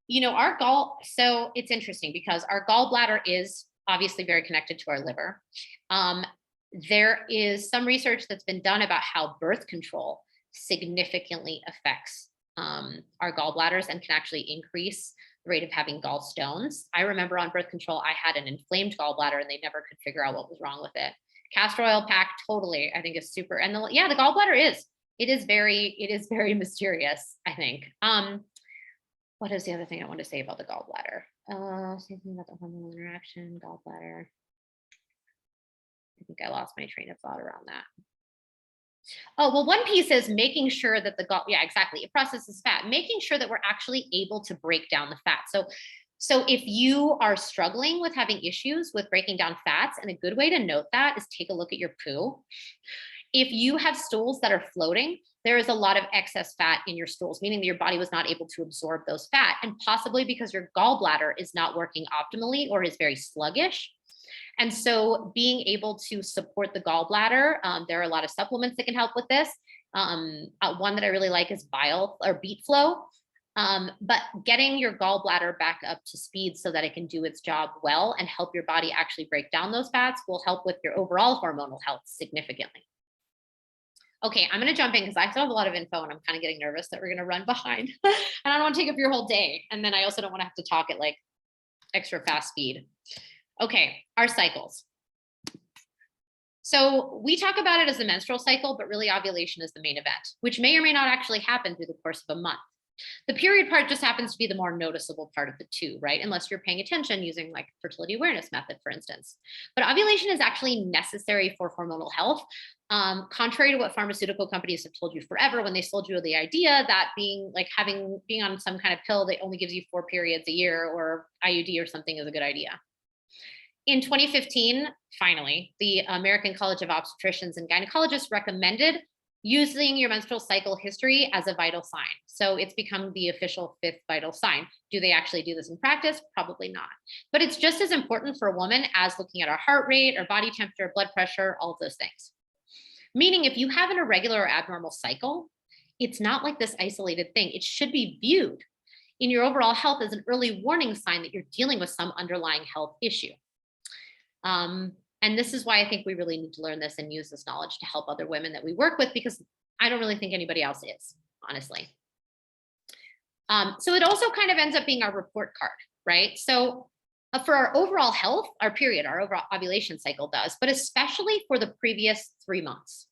Speaker 1: You know, so it's interesting because our gallbladder is obviously very connected to our liver. There is some research that's been done about how birth control significantly affects our gallbladders and can actually increase the rate of having gallstones. I remember on birth control, I had an inflamed gallbladder and they never could figure out what was wrong with it. Castor oil pack, totally, I think is super. And the gallbladder it is very mysterious, I think. What is the other thing I want to say about the gallbladder? Same thing about the hormonal interaction, gallbladder. I think I lost my train of thought around that. Oh, well, one piece is making sure that exactly. It processes fat, making sure that we're actually able to break down the fat. So if you are struggling with having issues with breaking down fats, and a good way to note that is take a look at your poo. If you have stools that are floating, there is a lot of excess fat in your stools, meaning that your body was not able to absorb those fat, and possibly because your gallbladder is not working optimally or is very sluggish. And so being able to support the gallbladder, there are a lot of supplements that can help with this. One that I really like is bile or beet flow. But getting your gallbladder back up to speed so that it can do its job well and help your body actually break down those fats will help with your overall hormonal health significantly. Okay, I'm going to jump in because I still have a lot of info and I'm kind of getting nervous that we're going to run behind. And I don't want to take up your whole day. And then I also don't want to have to talk at like extra fast speed. Okay, our cycles. So we talk about it as the menstrual cycle, but really ovulation is the main event, which may or may not actually happen through the course of a month. The period part just happens to be the more noticeable part of the two, right? Unless you're paying attention using like fertility awareness method, for instance. But ovulation is actually necessary for hormonal health. Contrary to what pharmaceutical companies have told you forever when they sold you the idea that being on some kind of pill that only gives you 4 periods a year or IUD or something is a good idea. In 2015, finally, the American College of Obstetricians and Gynecologists recommended using your menstrual cycle history as a vital sign. So it's become the official 5th vital sign. Do they actually do this in practice? Probably not. But it's just as important for a woman as looking at our heart rate, our body temperature, blood pressure, all of those things. Meaning if you have an irregular or abnormal cycle, it's not like this isolated thing. It should be viewed in your overall health as an early warning sign that you're dealing with some underlying health issue. And this is why I think we really need to learn this and use this knowledge to help other women that we work with, because I don't really think anybody else is, honestly. So it also kind of ends up being our report card, right? So for our overall health, our overall ovulation cycle does, but especially for the previous 3 months,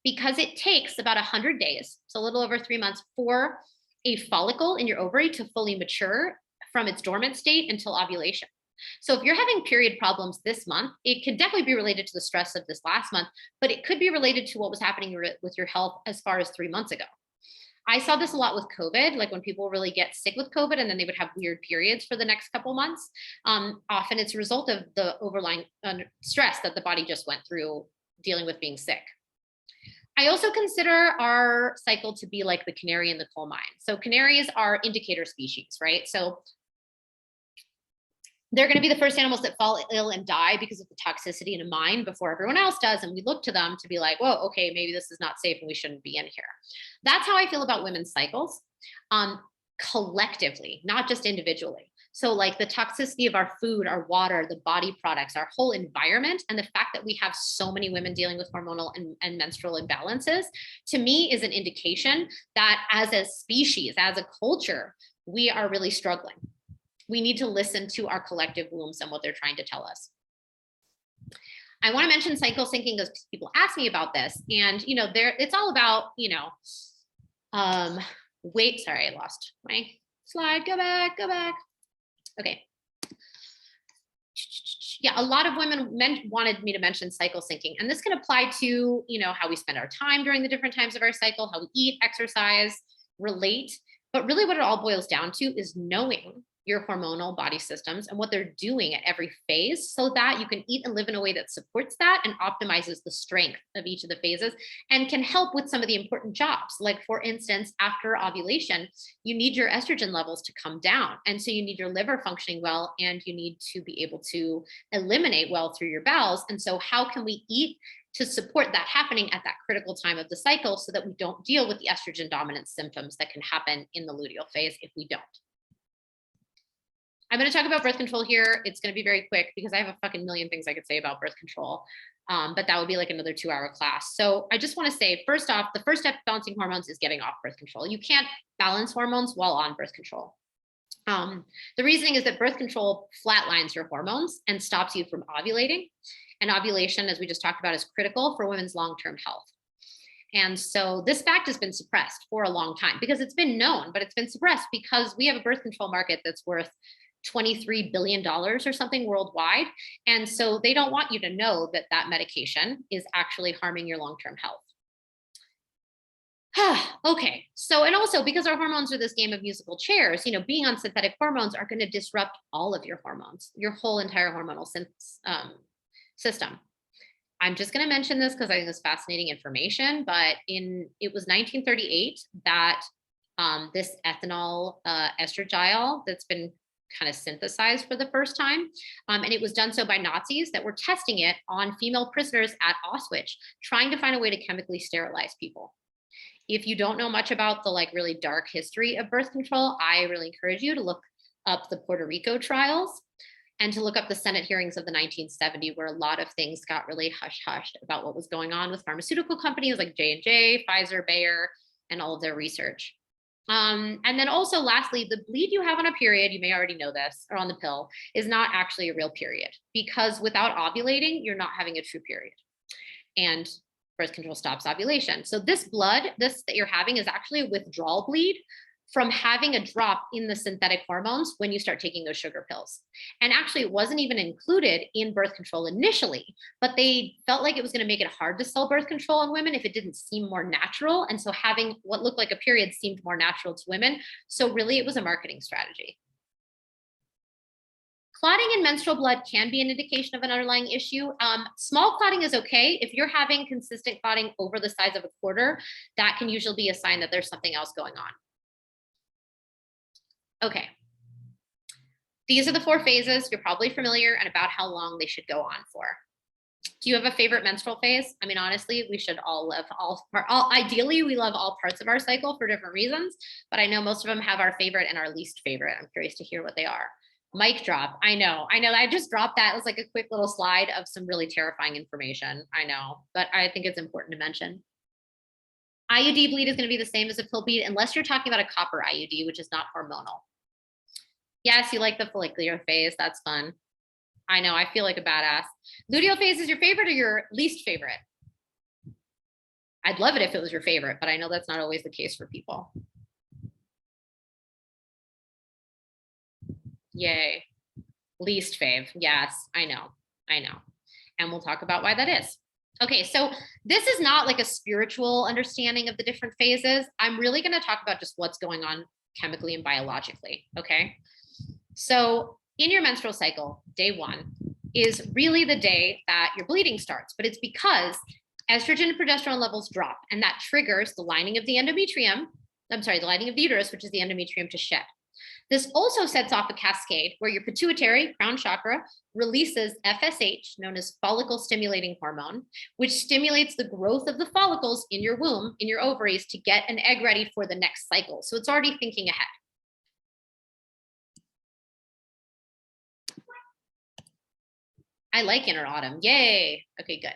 Speaker 1: because it takes about 100 days, so a little over 3 months, for a follicle in your ovary to fully mature from its dormant state until ovulation. So if you're having period problems this month, it could definitely be related to the stress of this last month, but it could be related to what was happening with your health as far as 3 months ago. I saw this a lot with COVID, like when people really get sick with COVID and then they would have weird periods for the next couple months. Often it's a result of the overlying stress that the body just went through dealing with being sick. I also consider our cycle to be like the canary in the coal mine. So canaries are indicator species, right? So they're going to be the first animals that fall ill and die because of the toxicity in a mine before everyone else does. And we look to them to be like, whoa, okay, maybe this is not safe and we shouldn't be in here. That's how I feel about women's cycles, collectively, not just individually. So like the toxicity of our food, our water, the body products, our whole environment, and the fact that we have so many women dealing with hormonal and menstrual imbalances, to me is an indication that as a species, as a culture, we are really struggling. We need to listen to our collective wombs and what they're trying to tell us. I want to mention cycle syncing because people ask me about this, and it's all about wait, sorry, I lost my slide. Go back. Okay. Yeah, a lot of women wanted me to mention cycle syncing, and this can apply to how we spend our time during the different times of our cycle, how we eat, exercise, relate. But really, what it all boils down to is knowing your hormonal body systems and what they're doing at every phase so that you can eat and live in a way that supports that and optimizes the strength of each of the phases and can help with some of the important jobs. Like for instance, after ovulation, you need your estrogen levels to come down. And so you need your liver functioning well, and you need to be able to eliminate well through your bowels. And so how can we eat to support that happening at that critical time of the cycle so that we don't deal with the estrogen dominant symptoms that can happen in the luteal phase if we don't? I'm going to talk about birth control here. It's going to be very quick because I have a fucking million things I could say about birth control. But that would be like another 2-hour class. So I just want to say, first off, the first step to balancing hormones is getting off birth control. You can't balance hormones while on birth control. The reasoning is that birth control flatlines your hormones and stops you from ovulating. And ovulation, as we just talked about, is critical for women's long-term health. And so this fact has been suppressed for a long time because it's been known, but it's been suppressed because we have a birth control market that's worth $23 billion or something worldwide. And so they don't want you to know that that medication is actually harming your long-term health. Okay, so, and also because our hormones are this game of musical chairs, you know, being on synthetic hormones are going to disrupt all of your hormones, your whole entire hormonal system. I'm just going to mention this because I think it's fascinating information, but it was 1938 that this ethanol estradiol that's been kind of synthesized for the first time. And it was done so by Nazis that were testing it on female prisoners at Auschwitz, trying to find a way to chemically sterilize people. If you don't know much about the like really dark history of birth control, I really encourage you to look up the Puerto Rico trials and to look up the Senate hearings of the 1970s, where a lot of things got really hush-hushed about what was going on with pharmaceutical companies like J&J, Pfizer, Bayer, and all of their research. And then also lastly, the bleed you have on a period, you may already know this, or on the pill, is not actually a real period, because without ovulating, you're not having a true period. And birth control stops ovulation. So this blood, this that you're having is actually a withdrawal bleed from having a drop in the synthetic hormones when you start taking those sugar pills. And actually it wasn't even included in birth control initially, but they felt like it was going to make it hard to sell birth control on women if it didn't seem more natural. And so having what looked like a period seemed more natural to women. So really it was a marketing strategy. Clotting in menstrual blood can be an indication of an underlying issue. Small clotting is okay. If you're having consistent clotting over the size of a quarter, that can usually be a sign that there's something else going on. Okay. These are the 4 phases. You're probably familiar and about how long they should go on for. Do you have a favorite menstrual phase? I mean, honestly, we should all love ideally, we love all parts of our cycle for different reasons, but I know most of them have our favorite and our least favorite. I'm curious to hear what they are. Mic drop. I know. I just dropped that. It was like a quick little slide of some really terrifying information. I know, but I think it's important to mention. IUD bleed is going to be the same as a pill bleed, unless you're talking about a copper IUD, which is not hormonal. Yes, you like the follicular phase. That's fun. I know. I feel like a badass. Luteal phase is your favorite or your least favorite? I'd love it if it was your favorite, but I know that's not always the case for people. Yay. Least fave. Yes, I know. And we'll talk about why that is. Okay, so this is not like a spiritual understanding of the different phases. I'm really going to talk about just what's going on chemically and biologically, okay? So in your menstrual cycle, day 1 is really the day that your bleeding starts, but it's because estrogen and progesterone levels drop, and that triggers the lining of the the lining of the uterus, which is the endometrium, to shed. This also sets off a cascade where your pituitary, crown chakra, releases FSH, known as follicle stimulating hormone, which stimulates the growth of the follicles in your womb, in your ovaries, to get an egg ready for the next cycle. So it's already thinking ahead. I like inner autumn. Yay. Okay, good.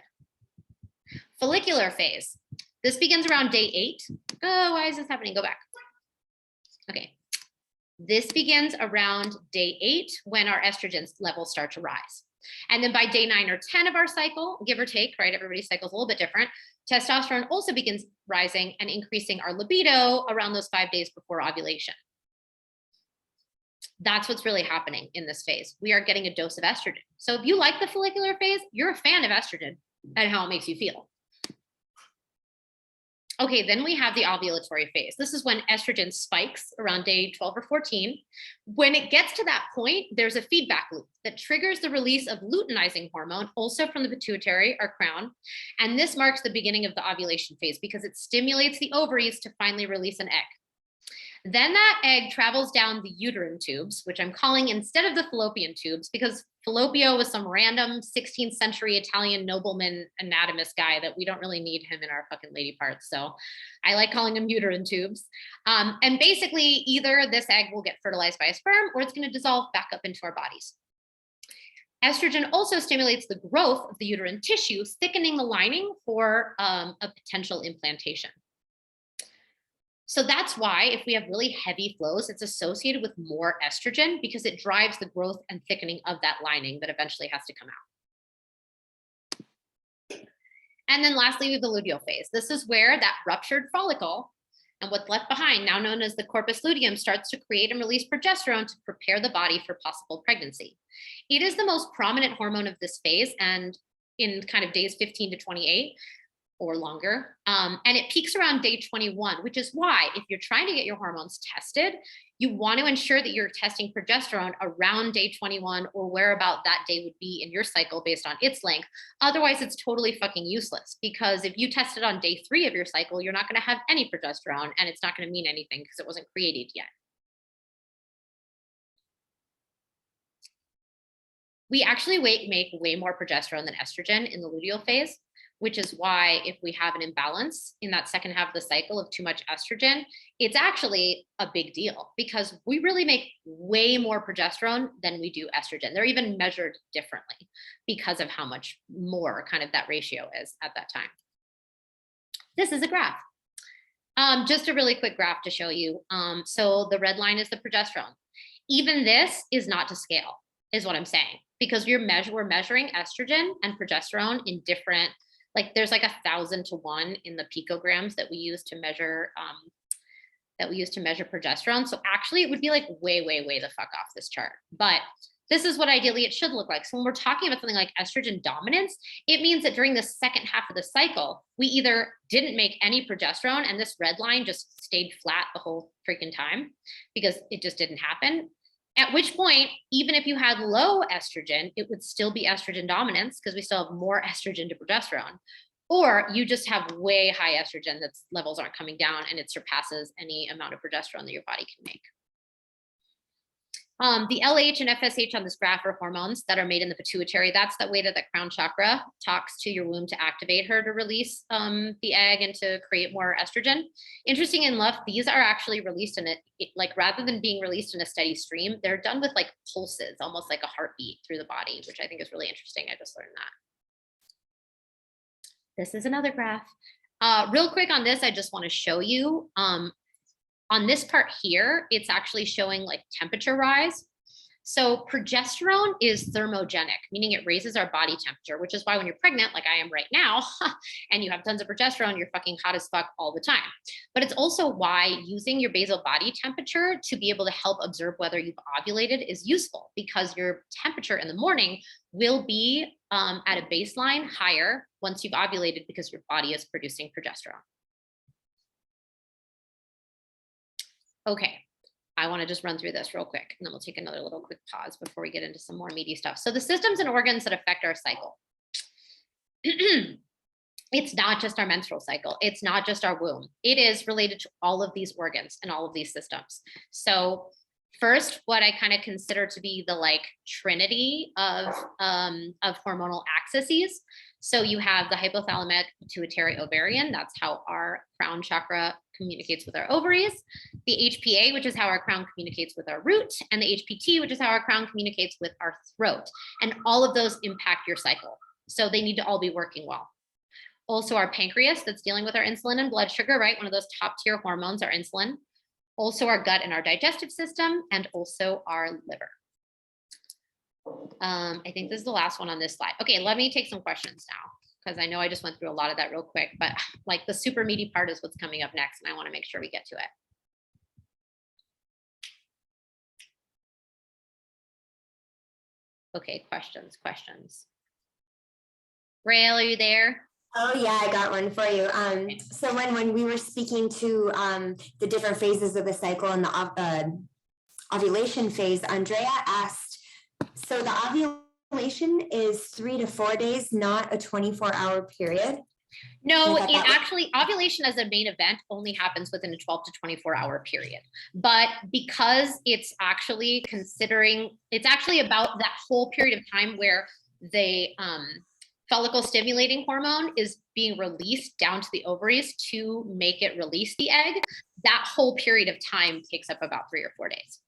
Speaker 1: Follicular phase. This begins around day 8. Oh, why is this happening? Go back. Okay. This begins around day 8 when our estrogen levels start to rise. And then by day 9 or 10 of our cycle, give or take, right? Everybody's cycle is a little bit different. Testosterone also begins rising and increasing our libido around those 5 days before ovulation. That's what's really happening in this phase. We are getting a dose of estrogen. So if you like the follicular phase, you're a fan of estrogen and how it makes you feel. Okay, then we have the ovulatory phase. This is when estrogen spikes around day 12 or 14. When it gets to that point, there's a feedback loop that triggers the release of luteinizing hormone, also from the pituitary or crown. And this marks the beginning of the ovulation phase because it stimulates the ovaries to finally release an egg. Then that egg travels down the uterine tubes, which I'm calling instead of the fallopian tubes, because Falloppio was some random 16th century Italian nobleman anatomist guy that we don't really need him in our fucking lady parts. So I like calling them uterine tubes. And basically either this egg will get fertilized by a sperm or it's going to dissolve back up into our bodies. Estrogen also stimulates the growth of the uterine tissue, thickening the lining for a potential implantation. So that's why if we have really heavy flows, it's associated with more estrogen because it drives the growth and thickening of that lining that eventually has to come out. And then lastly, we have the luteal phase. This is where that ruptured follicle and what's left behind, now known as the corpus luteum, starts to create and release progesterone to prepare the body for possible pregnancy. It is the most prominent hormone of this phase and in kind of days 15 to 28. Or longer. And it peaks around day 21, which is why if you're trying to get your hormones tested, you want to ensure that you're testing progesterone around day 21 or where about that day would be in your cycle based on its length. Otherwise, it's totally fucking useless because if you test it on day 3 of your cycle, you're not going to have any progesterone and it's not going to mean anything because it wasn't created yet. We actually make way more progesterone than estrogen in the luteal phase, which is why if we have an imbalance in that second half of the cycle of too much estrogen, it's actually a big deal because we really make way more progesterone than we do estrogen. They're even measured differently because of how much more kind of that ratio is at that time. This is a graph. Just a really quick graph to show you. So the red line is the progesterone. Even this is not to scale, is what I'm saying, because we're measuring estrogen and progesterone in different, like there's like 1,000 to 1 in the picograms that we use to measure progesterone. So actually it would be like way the fuck off this chart. But this is what ideally it should look like. So when we're talking about something like estrogen dominance, it means that during the second half of the cycle, we either didn't make any progesterone and this red line just stayed flat the whole freaking time because it just didn't happen. At which point, even if you had low estrogen, it would still be estrogen dominance because we still have more estrogen to progesterone. Or you just have way high estrogen that levels aren't coming down and it surpasses any amount of progesterone that your body can make. The LH and FSH on this graph are hormones that are made in the pituitary. That's the way that the crown chakra talks to your womb to activate her to release the egg and to create more estrogen. Interesting enough, these are actually released in it, like rather than being released in a steady stream, they're done with like pulses, almost like a heartbeat through the body, which I think is really interesting. I just learned that. This is another graph. Real quick on this, I just want to show you. On this part here, it's actually showing like temperature rise. So progesterone is thermogenic, meaning it raises our body temperature, which is why when you're pregnant, like I am right now, and you have tons of progesterone, you're fucking hot as fuck all the time. But it's also why using your basal body temperature to be able to help observe whether you've ovulated is useful because your temperature in the morning will be at a baseline higher once you've ovulated because your body is producing progesterone. Okay, I want to just run through this real quick, and then we'll take another little quick pause before we get into some more meaty stuff. So the systems and organs that affect our cycle. It's not just our menstrual cycle. It's not just our womb. It is related to all of these organs and all of these systems. So first, what I kind of consider to be the like trinity of hormonal axes. So you have the hypothalamic pituitary ovarian. That's how our crown chakra communicates with our ovaries. The HPA, which is how our crown communicates with our root, and the HPT, which is how our crown communicates with our throat. And all of those impact your cycle. So they need to all be working well. Also our pancreas that's dealing with our insulin and blood sugar, right? One of those top tier hormones, our insulin. Also our gut and our digestive system, and also our liver. I think this is the last one on this slide. Okay, let me take some questions now, because I know I just went through a lot of that real quick, but like the super meaty part is what's coming up next, and I want to make sure we get to it. Okay, questions. Rael, are you there?
Speaker 2: Oh yeah, I got one for you. So when we were speaking to the different phases of the cycle and the ovulation phase, Andrea asked, so the ovulation is 3 to 4 days, not a 24-hour period?
Speaker 1: No,
Speaker 2: I thought
Speaker 1: it
Speaker 2: that was-
Speaker 1: actually, ovulation as a main event only happens within a 12 to 24-hour period. But because it's actually it's actually about that whole period of time where the follicle stimulating hormone is being released down to the ovaries to make it release the egg. That whole period of time takes up about 3 or 4 days.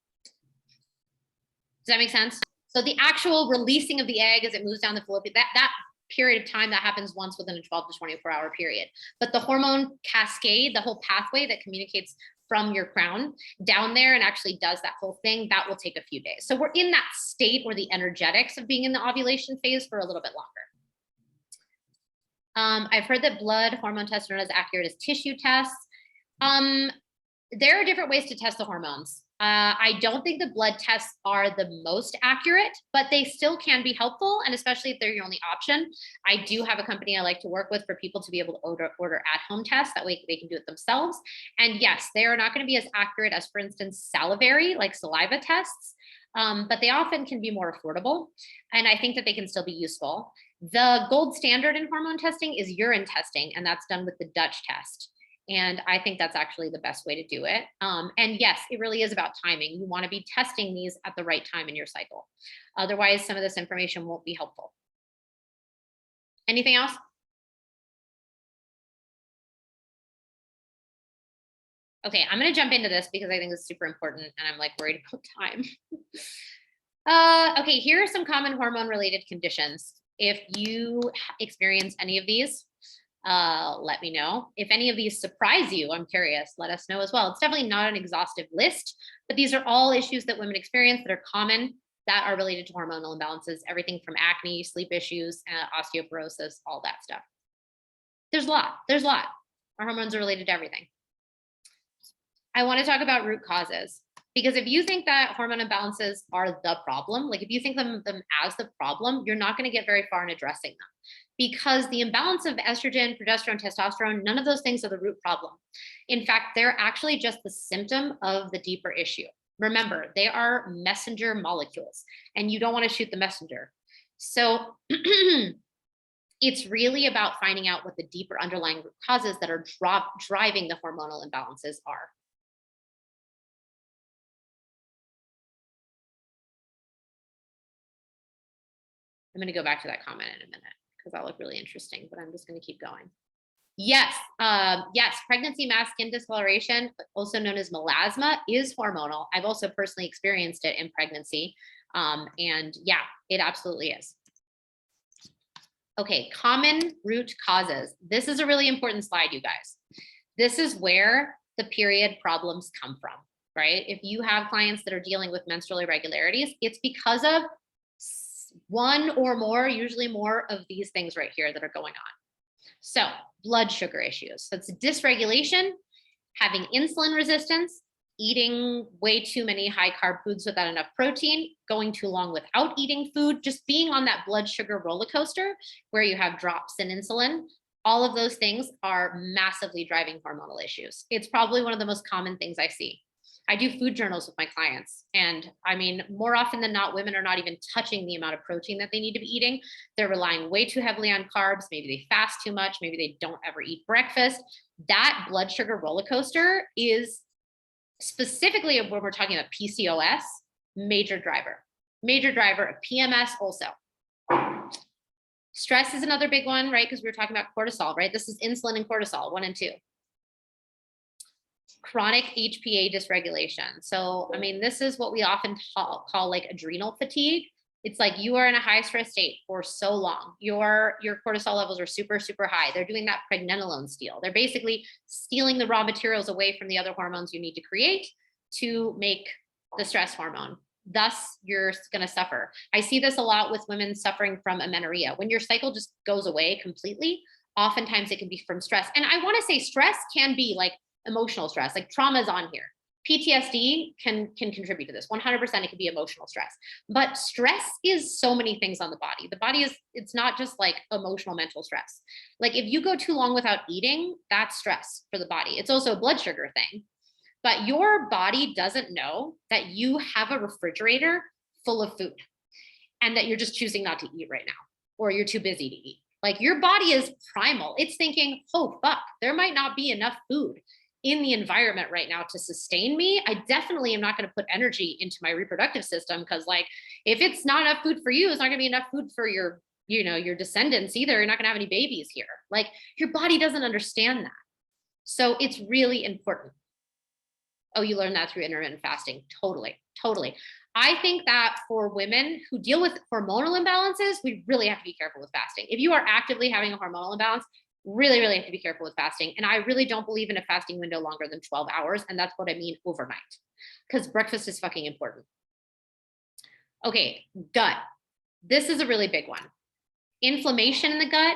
Speaker 1: Does that make sense? So the actual releasing of the egg as it moves down the fallopian, that period of time, that happens once within a 12 to 24-hour period. But the hormone cascade, the whole pathway that communicates from your crown down there and actually does that whole thing, that will take a few days. So we're in that state or the energetics of being in the ovulation phase for a little bit longer. I've heard that blood hormone tests are not as accurate as tissue tests. There are different ways to test the hormones. I don't think the blood tests are the most accurate, but they still can be helpful. And especially if they're your only option. I do have a company I like to work with for people to be able to order at-home tests. That way they can do it themselves. And yes, they are not going to be as accurate as, for instance, salivary, like saliva tests, but they often can be more affordable. And I think that they can still be useful. The gold standard in hormone testing is urine testing, and that's done with the Dutch test. And I think that's actually the best way to do it. And yes, it really is about timing. You want to be testing these at the right time in your cycle. Otherwise, some of this information won't be helpful. Anything else? Okay, I'm going to jump into this because I think it's super important and I'm like worried about time. Okay, here are some common hormone related conditions. If you experience any of these, let me know. If any of these surprise you, I'm curious, let us know as well. It's definitely not an exhaustive list, but these are all issues that women experience that are common that are related to hormonal imbalances, everything from acne, sleep issues, osteoporosis, all that stuff. There's a lot. Our hormones are related to everything. I want to talk about root causes, because if you think that hormone imbalances are the problem, like if you think them as the problem, you're not going to get very far in addressing them. Because the imbalance of estrogen, progesterone, testosterone, none of those things are the root problem. In fact, they're actually just the symptom of the deeper issue. Remember, they are messenger molecules, and you don't want to shoot the messenger. So it's really about finding out what the deeper underlying root causes that are driving the hormonal imbalances are. I'm going to go back to that comment in a minute because that looked really interesting, but I'm just going to keep going. Yes, yes, pregnancy mass skin discoloration, also known as melasma, is hormonal. I've also personally experienced it in pregnancy. And yeah, it absolutely is. Okay, common root causes. This is a really important slide, you guys. This is where the period problems come from, right? If you have clients that are dealing with menstrual irregularities, it's because of one or more, usually more of these things right here that are going on. So blood sugar issues. So it's dysregulation, having insulin resistance, eating way too many high carb foods without enough protein, going too long without eating food, just being on that blood sugar roller coaster where you have drops in insulin. All of those things are massively driving hormonal issues. It's probably one of the most common things I see. I do food journals with my clients. And I mean, more often than not, women are not even touching the amount of protein that they need to be eating. They're relying way too heavily on carbs. Maybe they fast too much. Maybe they don't ever eat breakfast. That blood sugar roller coaster is specifically when we're talking about PCOS, major driver of PMS also. Stress is another big one, right? Because we were talking about cortisol, right? This is insulin and cortisol, 1 and 2. Chronic HPA dysregulation. So, I mean, this is what we often call like adrenal fatigue. It's like you are in a high stress state for so long. Your cortisol levels are super, super high. They're doing that pregnenolone steal. They're basically stealing the raw materials away from the other hormones you need to create to make the stress hormone. Thus, you're going to suffer. I see this a lot with women suffering from amenorrhea. When your cycle just goes away completely, oftentimes it can be from stress. And I want to say stress can be like emotional stress, like trauma is on here. PTSD can contribute to this. 100% it can be emotional stress. But stress is so many things on the body. The body it's not just like emotional, mental stress. Like if you go too long without eating, that's stress for the body. It's also a blood sugar thing. But your body doesn't know that you have a refrigerator full of food and that you're just choosing not to eat right now, or you're too busy to eat. Like your body is primal. It's thinking, oh, fuck, there might not be enough food in the environment right now to sustain me. I definitely am not going to put energy into my reproductive system because like if it's not enough food for you, it's not going to be enough food for your, you know, your descendants either. You're not going to have any babies here. Like your body doesn't understand that. So it's really important. Oh, you learned that through intermittent fasting. Totally, totally. I think that for women who deal with hormonal imbalances, we really have to be careful with fasting. If you are actively having a hormonal imbalance, really, really have to be careful with fasting. And I really don't believe in a fasting window longer than 12 hours. And that's what I mean overnight, because breakfast is fucking important. Okay, gut. This is a really big one. Inflammation in the gut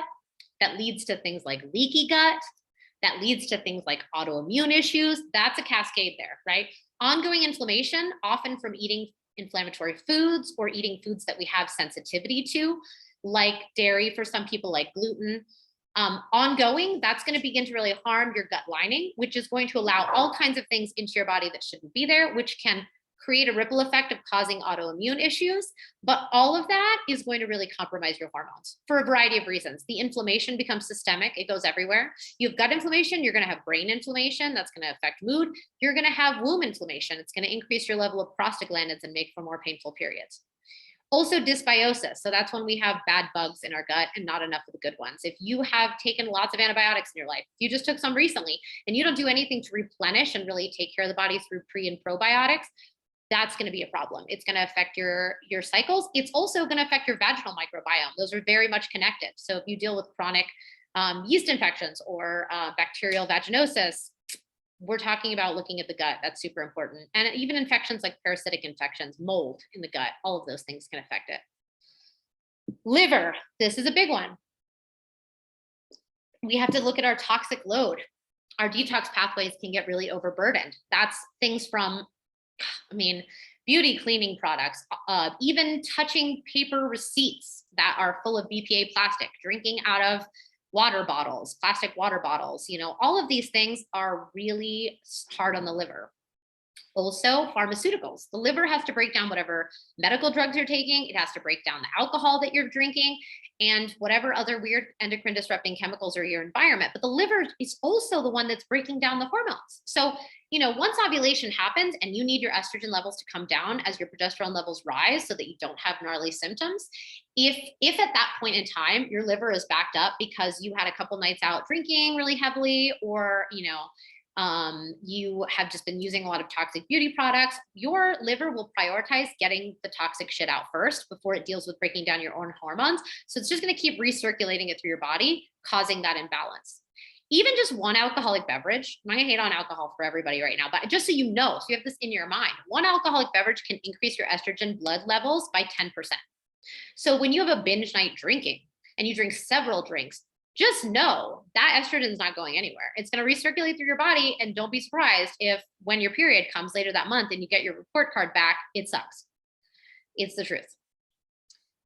Speaker 1: that leads to things like leaky gut, that leads to things like autoimmune issues. That's a cascade there, right? Ongoing inflammation, often from eating inflammatory foods or eating foods that we have sensitivity to, like dairy for some people, like gluten. Ongoing, that's going to begin to really harm your gut lining, which is going to allow all kinds of things into your body that shouldn't be there, which can create a ripple effect of causing autoimmune issues. But all of that is going to really compromise your hormones for a variety of reasons. The inflammation becomes systemic. It goes everywhere. You have gut inflammation, you're going to have brain inflammation. That's going to affect mood. You're going to have womb inflammation. It's going to increase your level of prostaglandins and make for more painful periods. Also dysbiosis. So that's when we have bad bugs in our gut and not enough of the good ones. If you have taken lots of antibiotics in your life, you just took some recently and you don't do anything to replenish and really take care of the body through pre and probiotics, that's going to be a problem. It's going to affect your cycles. It's also going to affect your vaginal microbiome. Those are very much connected. So if you deal with chronic yeast infections or bacterial vaginosis, we're talking about looking at the gut. That's super important. And even infections like parasitic infections, mold in the gut, all of those things can affect it. Liver, this is a big one. We have to look at our toxic load. Our detox pathways can get really overburdened. That's things from, I mean, beauty cleaning products, even touching paper receipts that are full of BPA plastic, drinking out of water bottles, plastic water bottles, you know, all of these things are really hard on the liver. Also, pharmaceuticals. The liver has to break down whatever medical drugs you're taking. It has to break down the alcohol that you're drinking and whatever other weird endocrine disrupting chemicals are in your environment. But the liver is also the one that's breaking down the hormones. So, you know, once ovulation happens and you need your estrogen levels to come down as your progesterone levels rise so that you don't have gnarly symptoms, if at that point in time your liver is backed up because you had a couple nights out drinking really heavily, or, you know, you have just been using a lot of toxic beauty products, your liver will prioritize getting the toxic shit out first before it deals with breaking down your own hormones. So it's just going to keep recirculating it through your body, causing that imbalance. Even just one alcoholic beverage, I'm not gonna hate on alcohol for everybody right now, but just so you know, so you have this in your mind, one alcoholic beverage can increase your estrogen blood levels by 10%. So when you have a binge night drinking and you drink several drinks, just know that estrogen is not going anywhere. It's going to recirculate through your body. And don't be surprised if when your period comes later that month and you get your report card back, it sucks. It's the truth.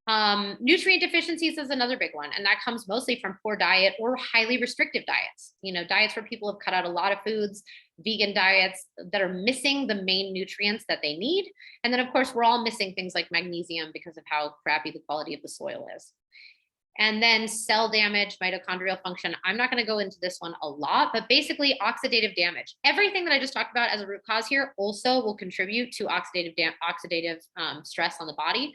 Speaker 1: Nutrient deficiencies is another big one. And that comes mostly from poor diet or highly restrictive diets. You know, diets where people have cut out a lot of foods, vegan diets that are missing the main nutrients that they need. And then of course, we're all missing things like magnesium because of how crappy the quality of the soil is. And then cell damage, mitochondrial function. I'm not going to go into this one a lot, but basically oxidative damage. Everything that I just talked about as a root cause here also will contribute to oxidative stress on the body.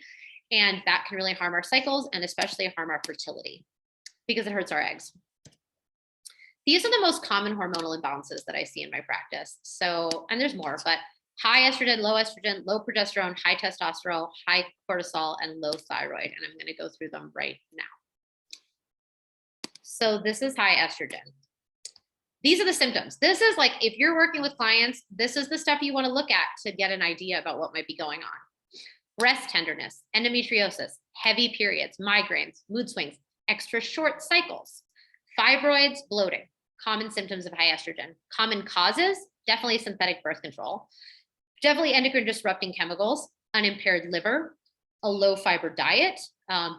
Speaker 1: And that can really harm our cycles and especially harm our fertility because it hurts our eggs. These are the most common hormonal imbalances that I see in my practice. So, and there's more, but high estrogen, low progesterone, high testosterone, high cortisol, and low thyroid. And I'm going to go through them right now. So this is high estrogen. These are the symptoms. This is like, if you're working with clients, this is the stuff you want to look at to get an idea about what might be going on. Breast tenderness, endometriosis, heavy periods, migraines, mood swings, extra short cycles, fibroids, bloating, common symptoms of high estrogen. Common causes, definitely synthetic birth control, definitely endocrine disrupting chemicals, unimpaired liver, a low fiber diet,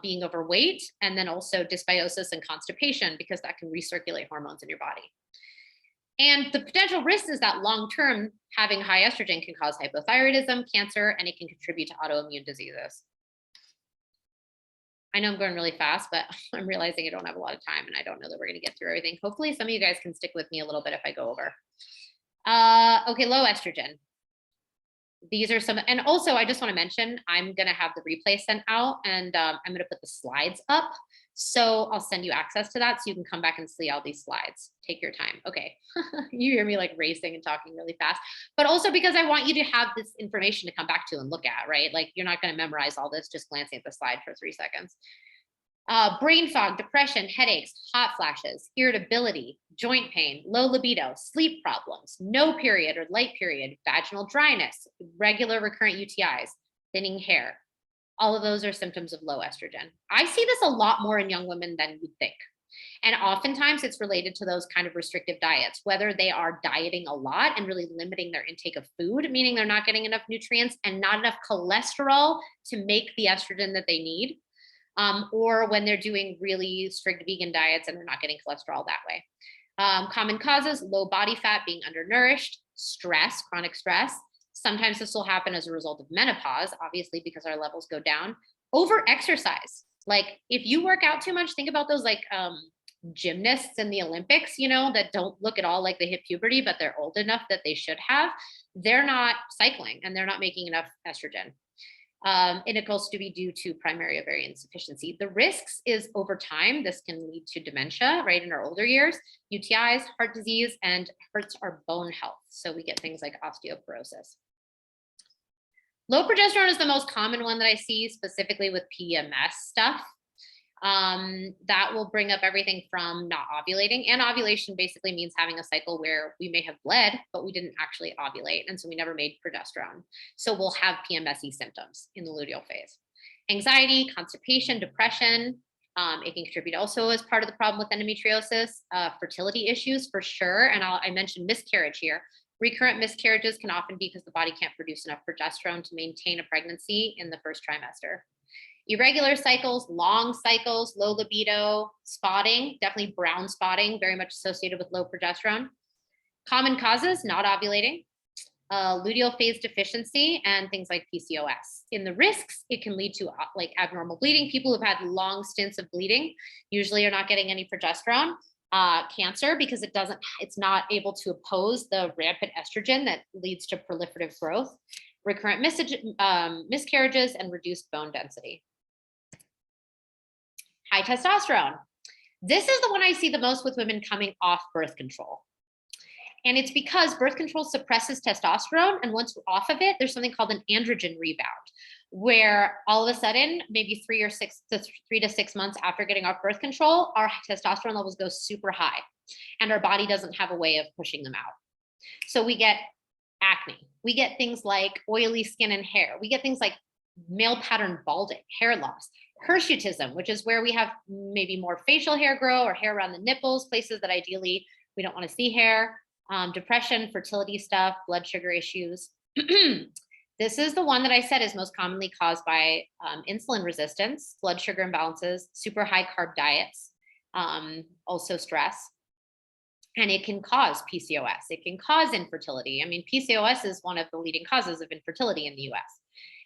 Speaker 1: being overweight, and then also dysbiosis and constipation because that can recirculate hormones in your body. And the potential risk is that long-term having high estrogen can cause hypothyroidism, cancer, and it can contribute to autoimmune diseases. I know I'm going really fast, but I'm realizing I don't have a lot of time and I don't know that we're going to get through everything. Hopefully some of you guys can stick with me a little bit if I go over. Okay, low estrogen. These are some, and also I just want to mention, I'm going to have the replay sent out and I'm going to put the slides up. So I'll send you access to that so you can come back and see all these slides. Take your time. Okay. You hear me like racing and talking really fast, but also because I want you to have this information to come back to and look at, right? Like you're not going to memorize all this just glancing at the slide for 3 seconds. Brain fog, depression, headaches, hot flashes, irritability, joint pain, low libido, sleep problems, no period or light period, vaginal dryness, regular recurrent UTIs, thinning hair. All of those are symptoms of low estrogen. I see this a lot more in young women than you'd think. And oftentimes it's related to those kind of restrictive diets, whether they are dieting a lot and really limiting their intake of food, meaning they're not getting enough nutrients and not enough cholesterol to make the estrogen that they need. Or when they're doing really strict vegan diets and they're not getting cholesterol that way. Common causes, low body fat, being undernourished, stress, chronic stress. Sometimes this will happen as a result of menopause, obviously, because our levels go down. Over exercise. Like if you work out too much, think about those like gymnasts in the Olympics, you know, that don't look at all like they hit puberty, but they're old enough that they should have. They're not cycling and they're not making enough estrogen. And it can also be due to primary ovarian insufficiency. The risks is over time, this can lead to dementia, right, in our older years, UTIs, heart disease, and hurts our bone health. So we get things like osteoporosis. Low progesterone is the most common one that I see specifically with PMS stuff. That will bring up everything from not ovulating, and ovulation basically means having a cycle where we may have bled, but we didn't actually ovulate. And so we never made progesterone. So we'll have PMSy symptoms in the luteal phase. Anxiety, constipation, depression. It can contribute also as part of the problem with endometriosis, fertility issues for sure. And I mentioned miscarriage here. Recurrent miscarriages can often be because the body can't produce enough progesterone to maintain a pregnancy in the first trimester. Irregular cycles, long cycles, low libido, spotting, definitely brown spotting, very much associated with low progesterone. Common causes, not ovulating, luteal phase deficiency, and things like PCOS. In the risks, it can lead to like abnormal bleeding. People who've had long stints of bleeding usually are not getting any progesterone. Cancer, because it's not able to oppose the rampant estrogen that leads to proliferative growth. Recurrent miscarriages, and reduced bone density. High testosterone. This is the one I see the most with women coming off birth control. And it's because birth control suppresses testosterone. And once we're off of it, there's something called an androgen rebound, where all of a sudden, maybe 3 to 6 months after getting off birth control, our testosterone levels go super high and our body doesn't have a way of pushing them out. So we get acne. We get things like oily skin and hair. We get things like male pattern balding, hair loss, hirsutism, which is where we have maybe more facial hair grow or hair around the nipples, places that ideally we don't want to see hair, depression, fertility stuff, blood sugar issues. This is the one that I said is most commonly caused by insulin resistance, blood sugar imbalances, super high carb diets, also stress. And it can cause PCOS. It can cause infertility. I mean, PCOS is one of the leading causes of infertility in the US.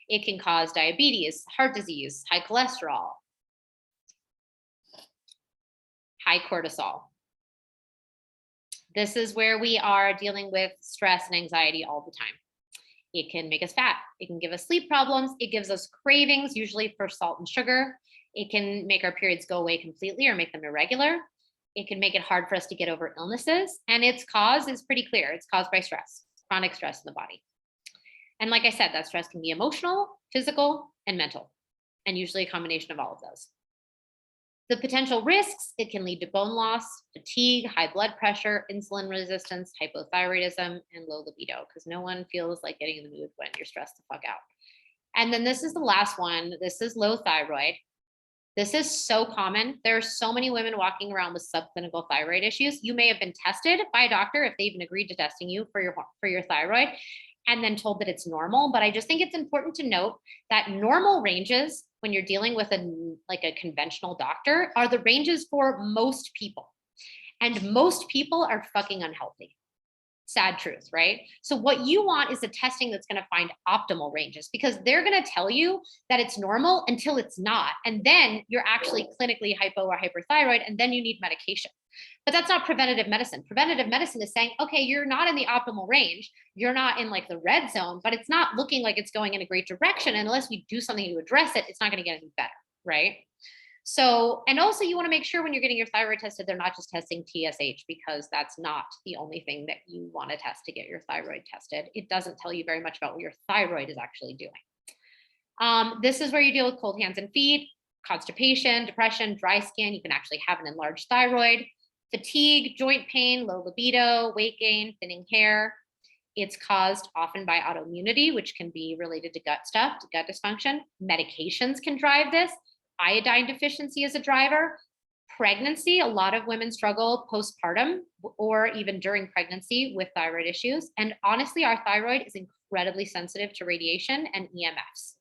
Speaker 1: It can cause diabetes, heart disease, high cholesterol, high cortisol. This is where we are dealing with stress and anxiety all the time. It can make us fat. It can give us sleep problems. It gives us cravings, usually for salt and sugar. It can make our periods go away completely or make them irregular. It can make it hard for us to get over illnesses. And its cause is pretty clear. It's caused by stress, chronic stress in the body. And like I said, that stress can be emotional, physical, and mental, and usually a combination of all of those. The potential risks, it can lead to bone loss, fatigue, high blood pressure, insulin resistance, hypothyroidism, and low libido, because no one feels like getting in the mood when you're stressed the fuck out. And then this is the last one. This is low thyroid. This is so common. There are so many women walking around with subclinical thyroid issues. You may have been tested by a doctor if they even agreed to testing you for your thyroid, and then told that it's normal. But I just think it's important to note that normal ranges when you're dealing with a conventional doctor are the ranges for most people. And most people are fucking unhealthy. Sad truth, right? So what you want is the testing that's going to find optimal ranges, because they're going to tell you that it's normal until it's not. And then you're actually clinically hypo or hyperthyroid, and then you need medication. But that's not preventative medicine. Preventative medicine is saying, okay, you're not in the optimal range. You're not in like the red zone, but it's not looking like it's going in a great direction. And unless we do something to address it, it's not going to get any better, right? So, and also you want to make sure when you're getting your thyroid tested, they're not just testing TSH, because that's not the only thing that you want to test to get your thyroid tested. It doesn't tell you very much about what your thyroid is actually doing. This is where you deal with cold hands and feet, constipation, depression, dry skin. You can actually have an enlarged thyroid, fatigue, joint pain, low libido, weight gain, thinning hair. It's caused often by autoimmunity, which can be related to gut stuff, to gut dysfunction. Medications can drive this. Iodine deficiency is a driver. Pregnancy, a lot of women struggle postpartum or even during pregnancy with thyroid issues. And honestly, our thyroid is incredibly sensitive to radiation and EMFs.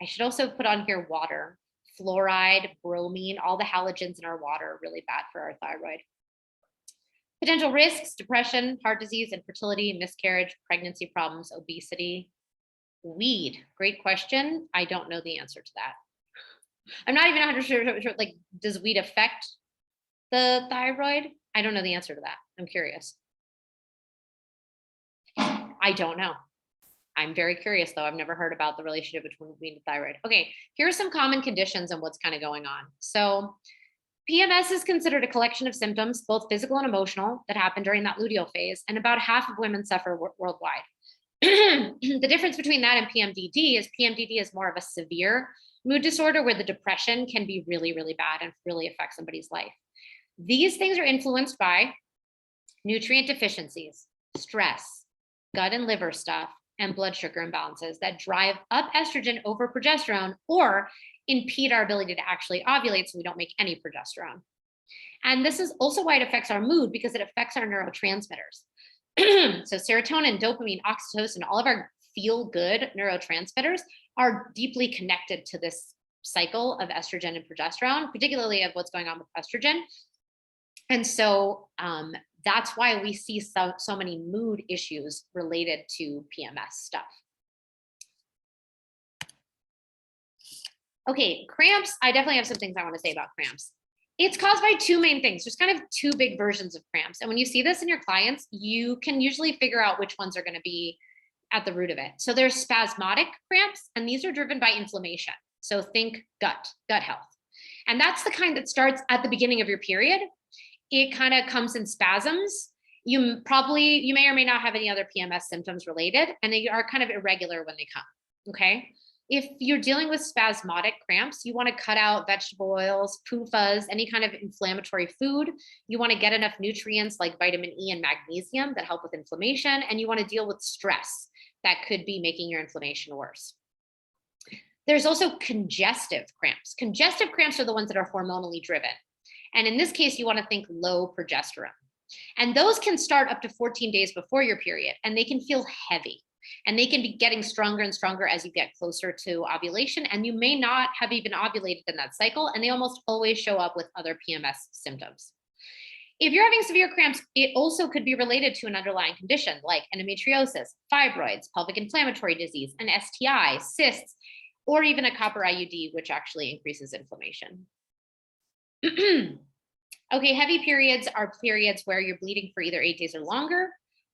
Speaker 1: I should also put on here water, fluoride, bromine, all the halogens in our water are really bad for our thyroid. Potential risks: depression, heart disease, infertility, miscarriage, pregnancy problems, obesity. Weed, great question. I don't know the answer to that. I'm not even 100% sure, like, does weed affect the thyroid? I don't know the answer to that. I'm curious. I don't know. I'm very curious though. I've never heard about the relationship between weed and thyroid. Okay, here are some common conditions and what's kind of going on. So PMS is considered a collection of symptoms, both physical and emotional, that happen during that luteal phase, and about half of women suffer worldwide. The difference between that and PMDD is PMDD is more of a severe mood disorder where the depression can be really, really bad and really affect somebody's life. These things are influenced by nutrient deficiencies, stress, gut and liver stuff, and blood sugar imbalances that drive up estrogen over progesterone or impede our ability to actually ovulate, so we don't make any progesterone. And this is also why it affects our mood, because it affects our neurotransmitters. So serotonin, dopamine, oxytocin, all of our feel-good neurotransmitters are deeply connected to this cycle of estrogen and progesterone, particularly of what's going on with estrogen. And so that's why we see so many mood issues related to PMS stuff. Okay, cramps. I definitely have some things I want to say about cramps. It's caused by two main things. There's kind of two big versions of cramps. And when you see this in your clients, you can usually figure out which ones are going to be at the root of it. So there's spasmodic cramps, and these are driven by inflammation. So think gut health. And that's the kind that starts at the beginning of your period. It kind of comes in spasms. You may or may not have any other PMS symptoms related, and they are kind of irregular when they come, okay? If you're dealing with spasmodic cramps, you want to cut out vegetable oils, PUFAs, any kind of inflammatory food. You want to get enough nutrients like vitamin E and magnesium that help with inflammation, and you want to deal with stress that could be making your inflammation worse. There's also congestive cramps. Congestive cramps are the ones that are hormonally driven. And in this case, you want to think low progesterone. And those can start up to 14 days before your period, and they can feel heavy. And they can be getting stronger and stronger as you get closer to ovulation. And you may not have even ovulated in that cycle, and they almost always show up with other PMS symptoms. If you're having severe cramps, it also could be related to an underlying condition like endometriosis, fibroids, pelvic inflammatory disease, an STI, cysts, or even a copper IUD, which actually increases inflammation. Okay, heavy periods are periods where you're bleeding for either 8 days or longer,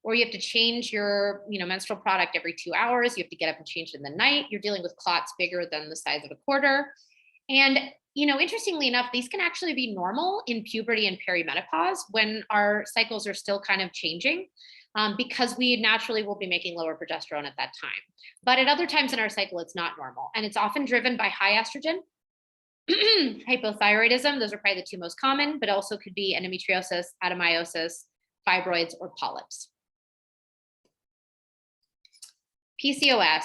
Speaker 1: or you have to change your menstrual product every 2 hours. You have to get up and change it in the night. You're dealing with clots bigger than the size of a quarter. And interestingly enough, these can actually be normal in puberty and perimenopause when our cycles are still kind of changing, because we naturally will be making lower progesterone at that time. But at other times in our cycle, it's not normal. And it's often driven by high estrogen, hypothyroidism. Those are probably the two most common, but also could be endometriosis, adenomyosis, fibroids, or polyps. PCOS.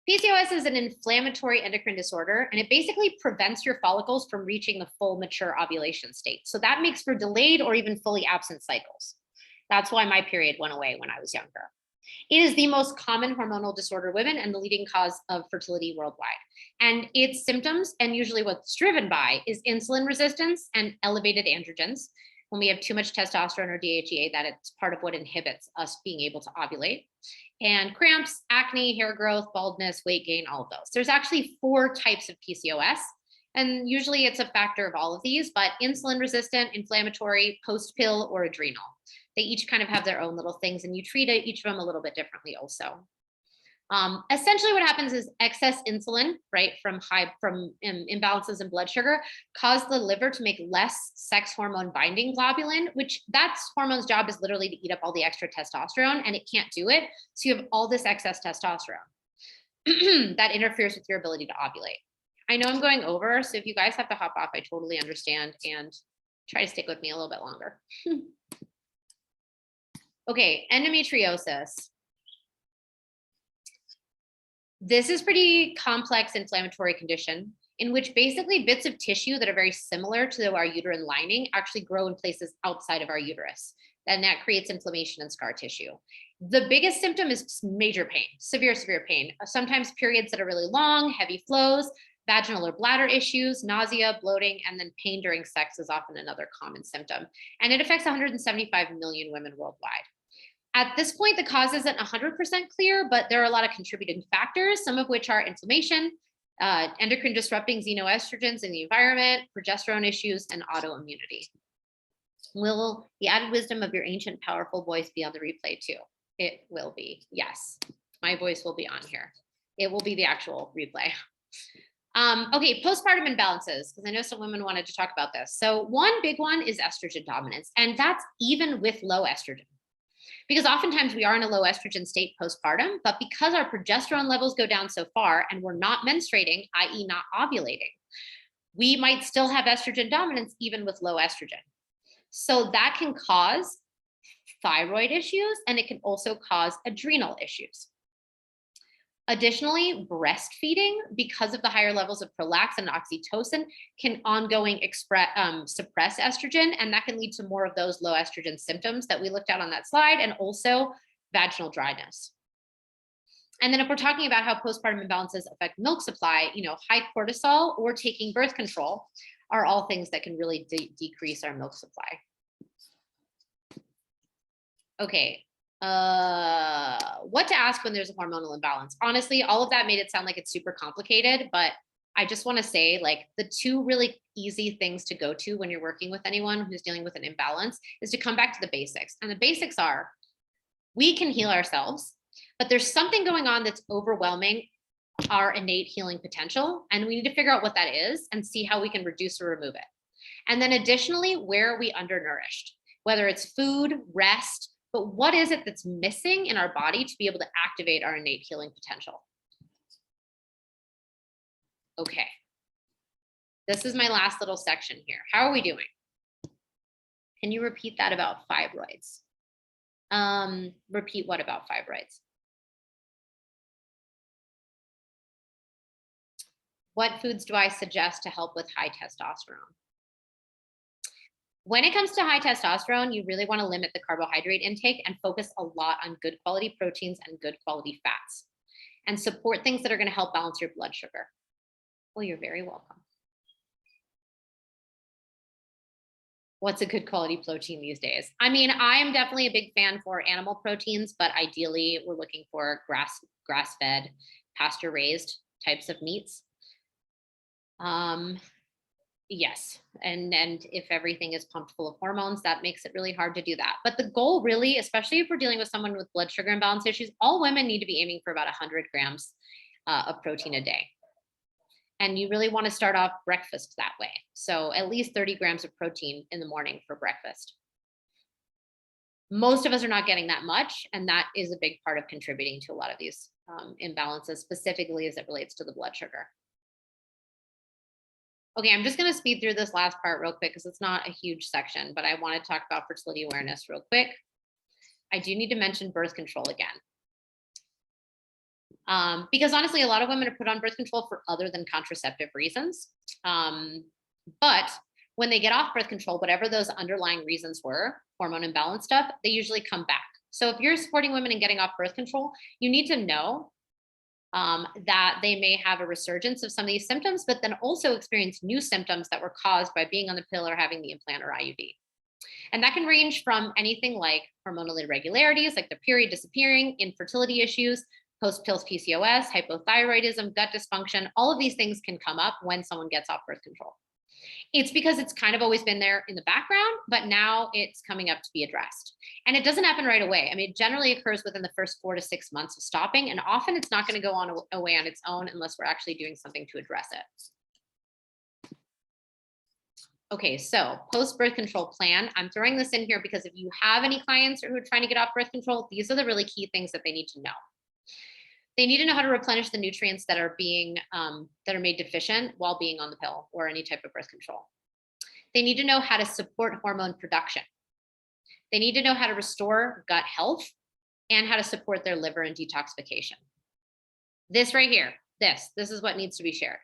Speaker 1: PCOS is an inflammatory endocrine disorder, and it basically prevents your follicles from reaching the full mature ovulation state. So that makes for delayed or even fully absent cycles. That's why my period went away when I was younger. It is the most common hormonal disorder in women and the leading cause of fertility worldwide. And its symptoms, and usually what's driven by, is insulin resistance and elevated androgens. When we have too much testosterone or DHEA, that it's part of what inhibits us being able to ovulate. And cramps, acne, hair growth, baldness, weight gain, all of those. There's actually 4 types of PCOS. And usually it's a factor of all of these, but insulin resistant, inflammatory, post-pill, or adrenal. They each kind of have their own little things, and you treat each of them a little bit differently also. Essentially what happens is excess insulin, right, from imbalances in blood sugar cause the liver to make less sex hormone binding globulin, which that's hormone's job is literally to eat up all the extra testosterone, and it can't do it. So you have all this excess testosterone that interferes with your ability to ovulate. I know I'm going over, so if you guys have to hop off, I totally understand, and try to stick with me a little bit longer. Okay, endometriosis. This is pretty complex inflammatory condition in which basically bits of tissue that are very similar to our uterine lining actually grow in places outside of our uterus. And that creates inflammation and scar tissue. The biggest symptom is major pain, severe pain. Sometimes periods that are really long, heavy flows, vaginal or bladder issues, nausea, bloating, and then pain during sex is often another common symptom. And it affects 175 million women worldwide. At this point, the cause isn't 100% clear, but there are a lot of contributing factors, some of which are inflammation, endocrine disrupting xenoestrogens in the environment, progesterone issues, and autoimmunity. Will the added wisdom of your ancient, powerful voice be on the replay too? It will be, yes. My voice will be on here. It will be the actual replay. Okay, postpartum imbalances, because I know some women wanted to talk about this. So one big one is estrogen dominance, and that's even with low estrogen. Because oftentimes we are in a low estrogen state postpartum, but because our progesterone levels go down so far and we're not menstruating, i.e. not ovulating, we might still have estrogen dominance even with low estrogen. So that can cause thyroid issues, and it can also cause adrenal issues. Additionally, breastfeeding, because of the higher levels of prolactin and oxytocin, can ongoing suppress estrogen, and that can lead to more of those low estrogen symptoms that we looked at on that slide, and also vaginal dryness. And then if we're talking about how postpartum imbalances affect milk supply, high cortisol or taking birth control are all things that can really decrease our milk supply. Okay. What to ask when there's a hormonal imbalance? Honestly, all of that made it sound like it's super complicated, but I just want to say, like, the 2 really easy things to go to when you're working with anyone who's dealing with an imbalance is to come back to the basics. And the basics are, we can heal ourselves, but there's something going on that's overwhelming our innate healing potential. And we need to figure out what that is and see how we can reduce or remove it. And then additionally, where are we undernourished? Whether it's food, rest, but what is it that's missing in our body to be able to activate our innate healing potential? Okay. This is my last little section here. How are we doing? Can you repeat that about fibroids? Repeat what about fibroids? What foods do I suggest to help with high testosterone? When it comes to high testosterone, you really want to limit the carbohydrate intake and focus a lot on good quality proteins and good quality fats, and support things that are going to help balance your blood sugar. Well, you're very welcome. What's a good quality protein these days? I mean, I am definitely a big fan for animal proteins, but ideally we're looking for grass-fed, pasture-raised types of meats. Yes, and if everything is pumped full of hormones, that makes it really hard to do that. But the goal really, especially if we're dealing with someone with blood sugar imbalance issues, all women need to be aiming for about 100 grams of protein a day. And you really want to start off breakfast that way. So at least 30 grams of protein in the morning for breakfast. Most of us are not getting that much, and that is a big part of contributing to a lot of these imbalances, specifically as it relates to the blood sugar. Okay, I'm just going to speed through this last part real quick because it's not a huge section, but I want to talk about fertility awareness real quick. I do need to mention birth control again. Because honestly, a lot of women are put on birth control for other than contraceptive reasons. But when they get off birth control, whatever those underlying reasons were, hormone imbalance stuff, they usually come back. So if you're supporting women in getting off birth control, you need to know that they may have a resurgence of some of these symptoms, but then also experience new symptoms that were caused by being on the pill or having the implant or IUD. And that can range from anything like hormonal irregularities, like the period disappearing, infertility issues, post-pill PCOS, hypothyroidism, gut dysfunction. All of these things can come up when someone gets off birth control. It's because it's kind of always been there in the background, but now it's coming up to be addressed. And it doesn't happen right away. I mean, it generally occurs within the first 4 to 6 months of stopping, and often it's not going to go on away on its own unless we're actually doing something to address it. Okay, so post-birth control plan. I'm throwing this in here because if you have any clients who are trying to get off birth control, these are the really key things that they need to know. They need to know how to replenish the nutrients that are made deficient while being on the pill or any type of birth control. They need to know how to support hormone production. They need to know how to restore gut health and how to support their liver and detoxification. This right here, this is what needs to be shared.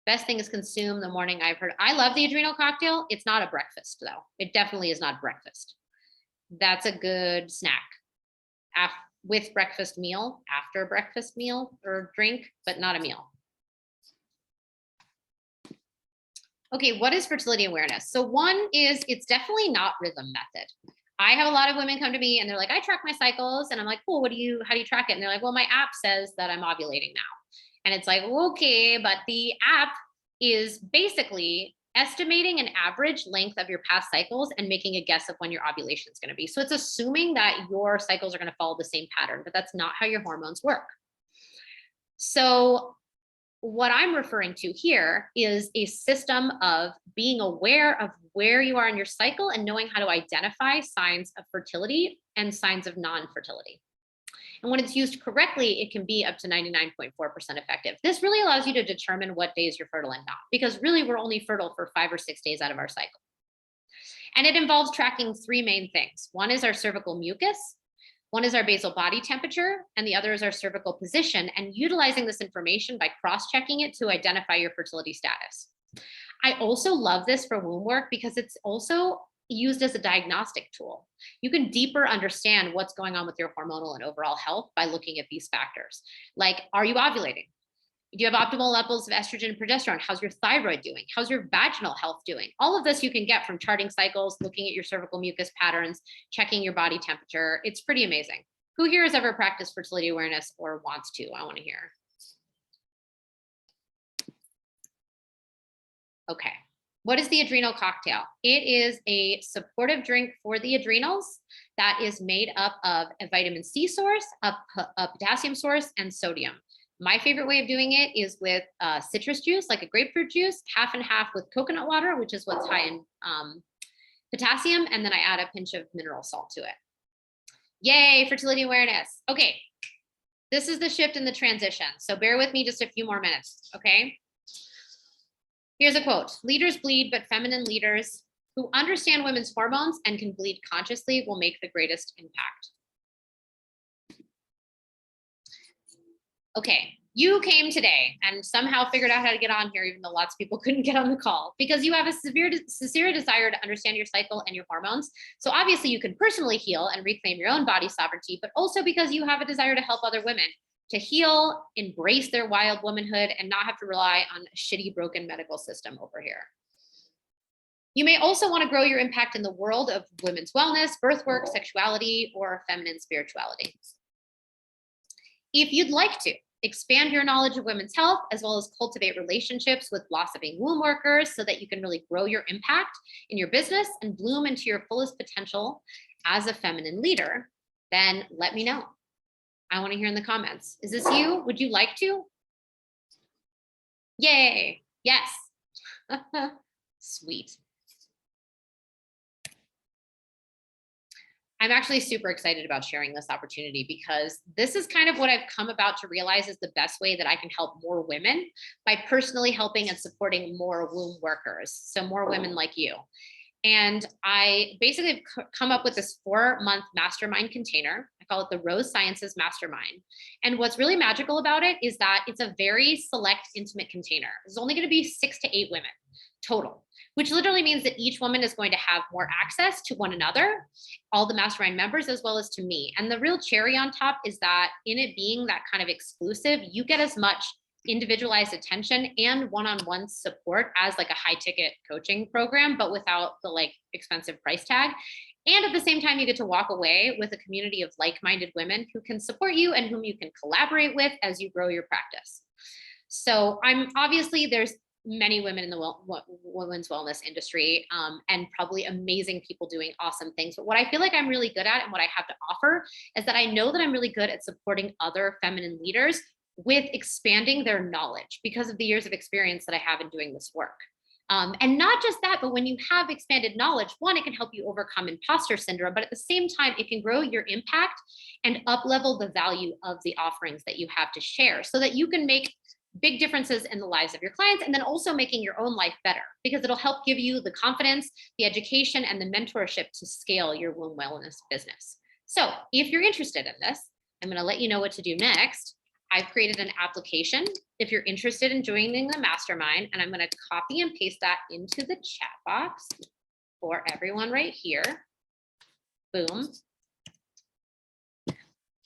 Speaker 1: Best thing is consume the morning. I love the adrenal cocktail. It's not a breakfast though. It definitely is not breakfast. That's a good snack with breakfast meal, after breakfast meal or drink, but not a meal. Okay, what is fertility awareness? So one is, it's definitely not rhythm method. I have a lot of women come to me and they're like, I track my cycles. And I'm like, cool, how do you track it? And they're like, well, my app says that I'm ovulating now. And it's like, okay, but the app is basically estimating an average length of your past cycles and making a guess of when your ovulation is going to be. So it's assuming that your cycles are going to follow the same pattern, but that's not how your hormones work. So what I'm referring to here is a system of being aware of where you are in your cycle and knowing how to identify signs of fertility and signs of non-fertility. And when it's used correctly, it can be up to 99.4% effective. This really allows you to determine what days you're fertile and not, because really we're only fertile for 5 or 6 days out of our cycle. And it involves tracking 3 main things. One is our cervical mucus, one is our basal body temperature, and the other is our cervical position, and utilizing this information by cross-checking it to identify your fertility status. I also love this for womb work because it's also used as a diagnostic tool. You can deeper understand what's going on with your hormonal and overall health by looking at these factors. Like, are you ovulating? Do you have optimal levels of estrogen and progesterone? How's your thyroid doing? How's your vaginal health doing? All of this you can get from charting cycles, looking at your cervical mucus patterns, checking your body temperature. It's pretty amazing. Who here has ever practiced fertility awareness or wants to? I want to hear. Okay. What is the adrenal cocktail? It is a supportive drink for the adrenals that is made up of a vitamin C source, a potassium source, and sodium. My favorite way of doing it is with citrus juice, like a grapefruit juice, half and half with coconut water, which is what's high in potassium, and then I add a pinch of mineral salt to it. Yay, fertility awareness. Okay, this is the shift in the transition. So bear with me just a few more minutes, okay? Here's a quote: leaders bleed, but feminine leaders who understand women's hormones and can bleed consciously will make the greatest impact. Okay, you came today and somehow figured out how to get on here, even though lots of people couldn't get on the call, because you have a sincere desire to understand your cycle and your hormones. So obviously you can personally heal and reclaim your own body sovereignty, but also because you have a desire to help other women to heal, embrace their wild womanhood, and not have to rely on a shitty, broken medical system over here. You may also want to grow your impact in the world of women's wellness, birth work, sexuality, or feminine spirituality. If you'd like to expand your knowledge of women's health, as well as cultivate relationships with blossoming womb workers so that you can really grow your impact in your business and bloom into your fullest potential as a feminine leader, then let me know. I want to hear in the comments. Is this you? Would you like to? Yay. Yes. Sweet. I'm actually super excited about sharing this opportunity because this is kind of what I've come about to realize is the best way that I can help more women by personally helping and supporting more womb workers. So more women like you. And I basically have come up with this 4-month mastermind container. I call it the Rose Sciences Mastermind. And what's really magical about it is that it's a very select, intimate container. There's only going to be 6 to 8 women total, which literally means that each woman is going to have more access to one another, all the mastermind members, as well as to me. And the real cherry on top is that in it being that kind of exclusive, you get as much individualized attention and one-on-one support as like a high ticket coaching program, but without the like expensive price tag. And at the same time, you get to walk away with a community of like-minded women who can support you and whom you can collaborate with as you grow your practice. So there's many women in the women's wellness industry and probably amazing people doing awesome things. But what I feel like I'm really good at and what I have to offer is that I know that I'm really good at supporting other feminine leaders with expanding their knowledge because of the years of experience that I have in doing this work. And not just that, but when you have expanded knowledge, one, it can help you overcome imposter syndrome, but at the same time, it can grow your impact and up-level the value of the offerings that you have to share so that you can make big differences in the lives of your clients, and then also making your own life better because it'll help give you the confidence, the education, and the mentorship to scale your womb wellness business. So if you're interested in this, I'm going to let you know what to do next. I've created an application if you're interested in joining the mastermind, and I'm going to copy and paste that into the chat box for everyone right here. Boom.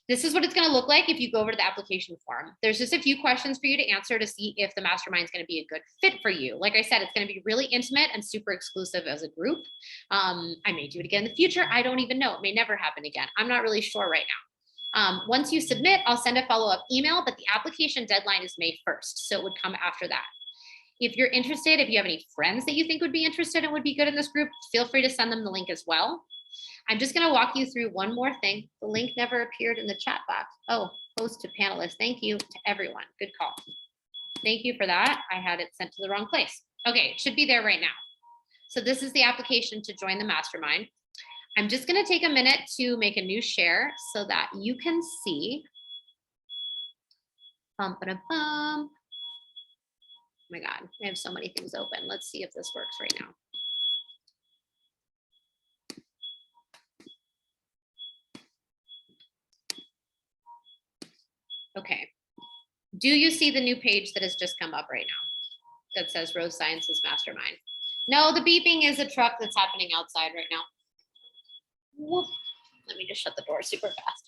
Speaker 1: This is what it's going to look like if you go over to the application form. There's just a few questions for you to answer to see if the mastermind is going to be a good fit for you. Like I said, it's going to be really intimate and super exclusive as a group. I may do it again in the future. I don't even know. It may never happen again. I'm not really sure right now. Once you submit, I'll send a follow-up email, but the application deadline is May 1st. So it would come after that. If you're interested, if you have any friends that you think would be interested and would be good in this group, feel free to send them the link as well. I'm just going to walk you through one more thing. The link never appeared in the chat box. Oh, post to panelists. Thank you to everyone. Good call. Thank you for that. I had it sent to the wrong place. Okay, it should be there right now. So this is the application to join the mastermind. I'm just going to take a minute to make a new share so that you can see. Oh my God, I have so many things open. Let's see if this works right now. Okay. Do you see the new page that has just come up right now that says Rose Sciences Mastermind? No, the beeping is a truck that's happening outside right now. Whoop. Let me just shut the door super fast.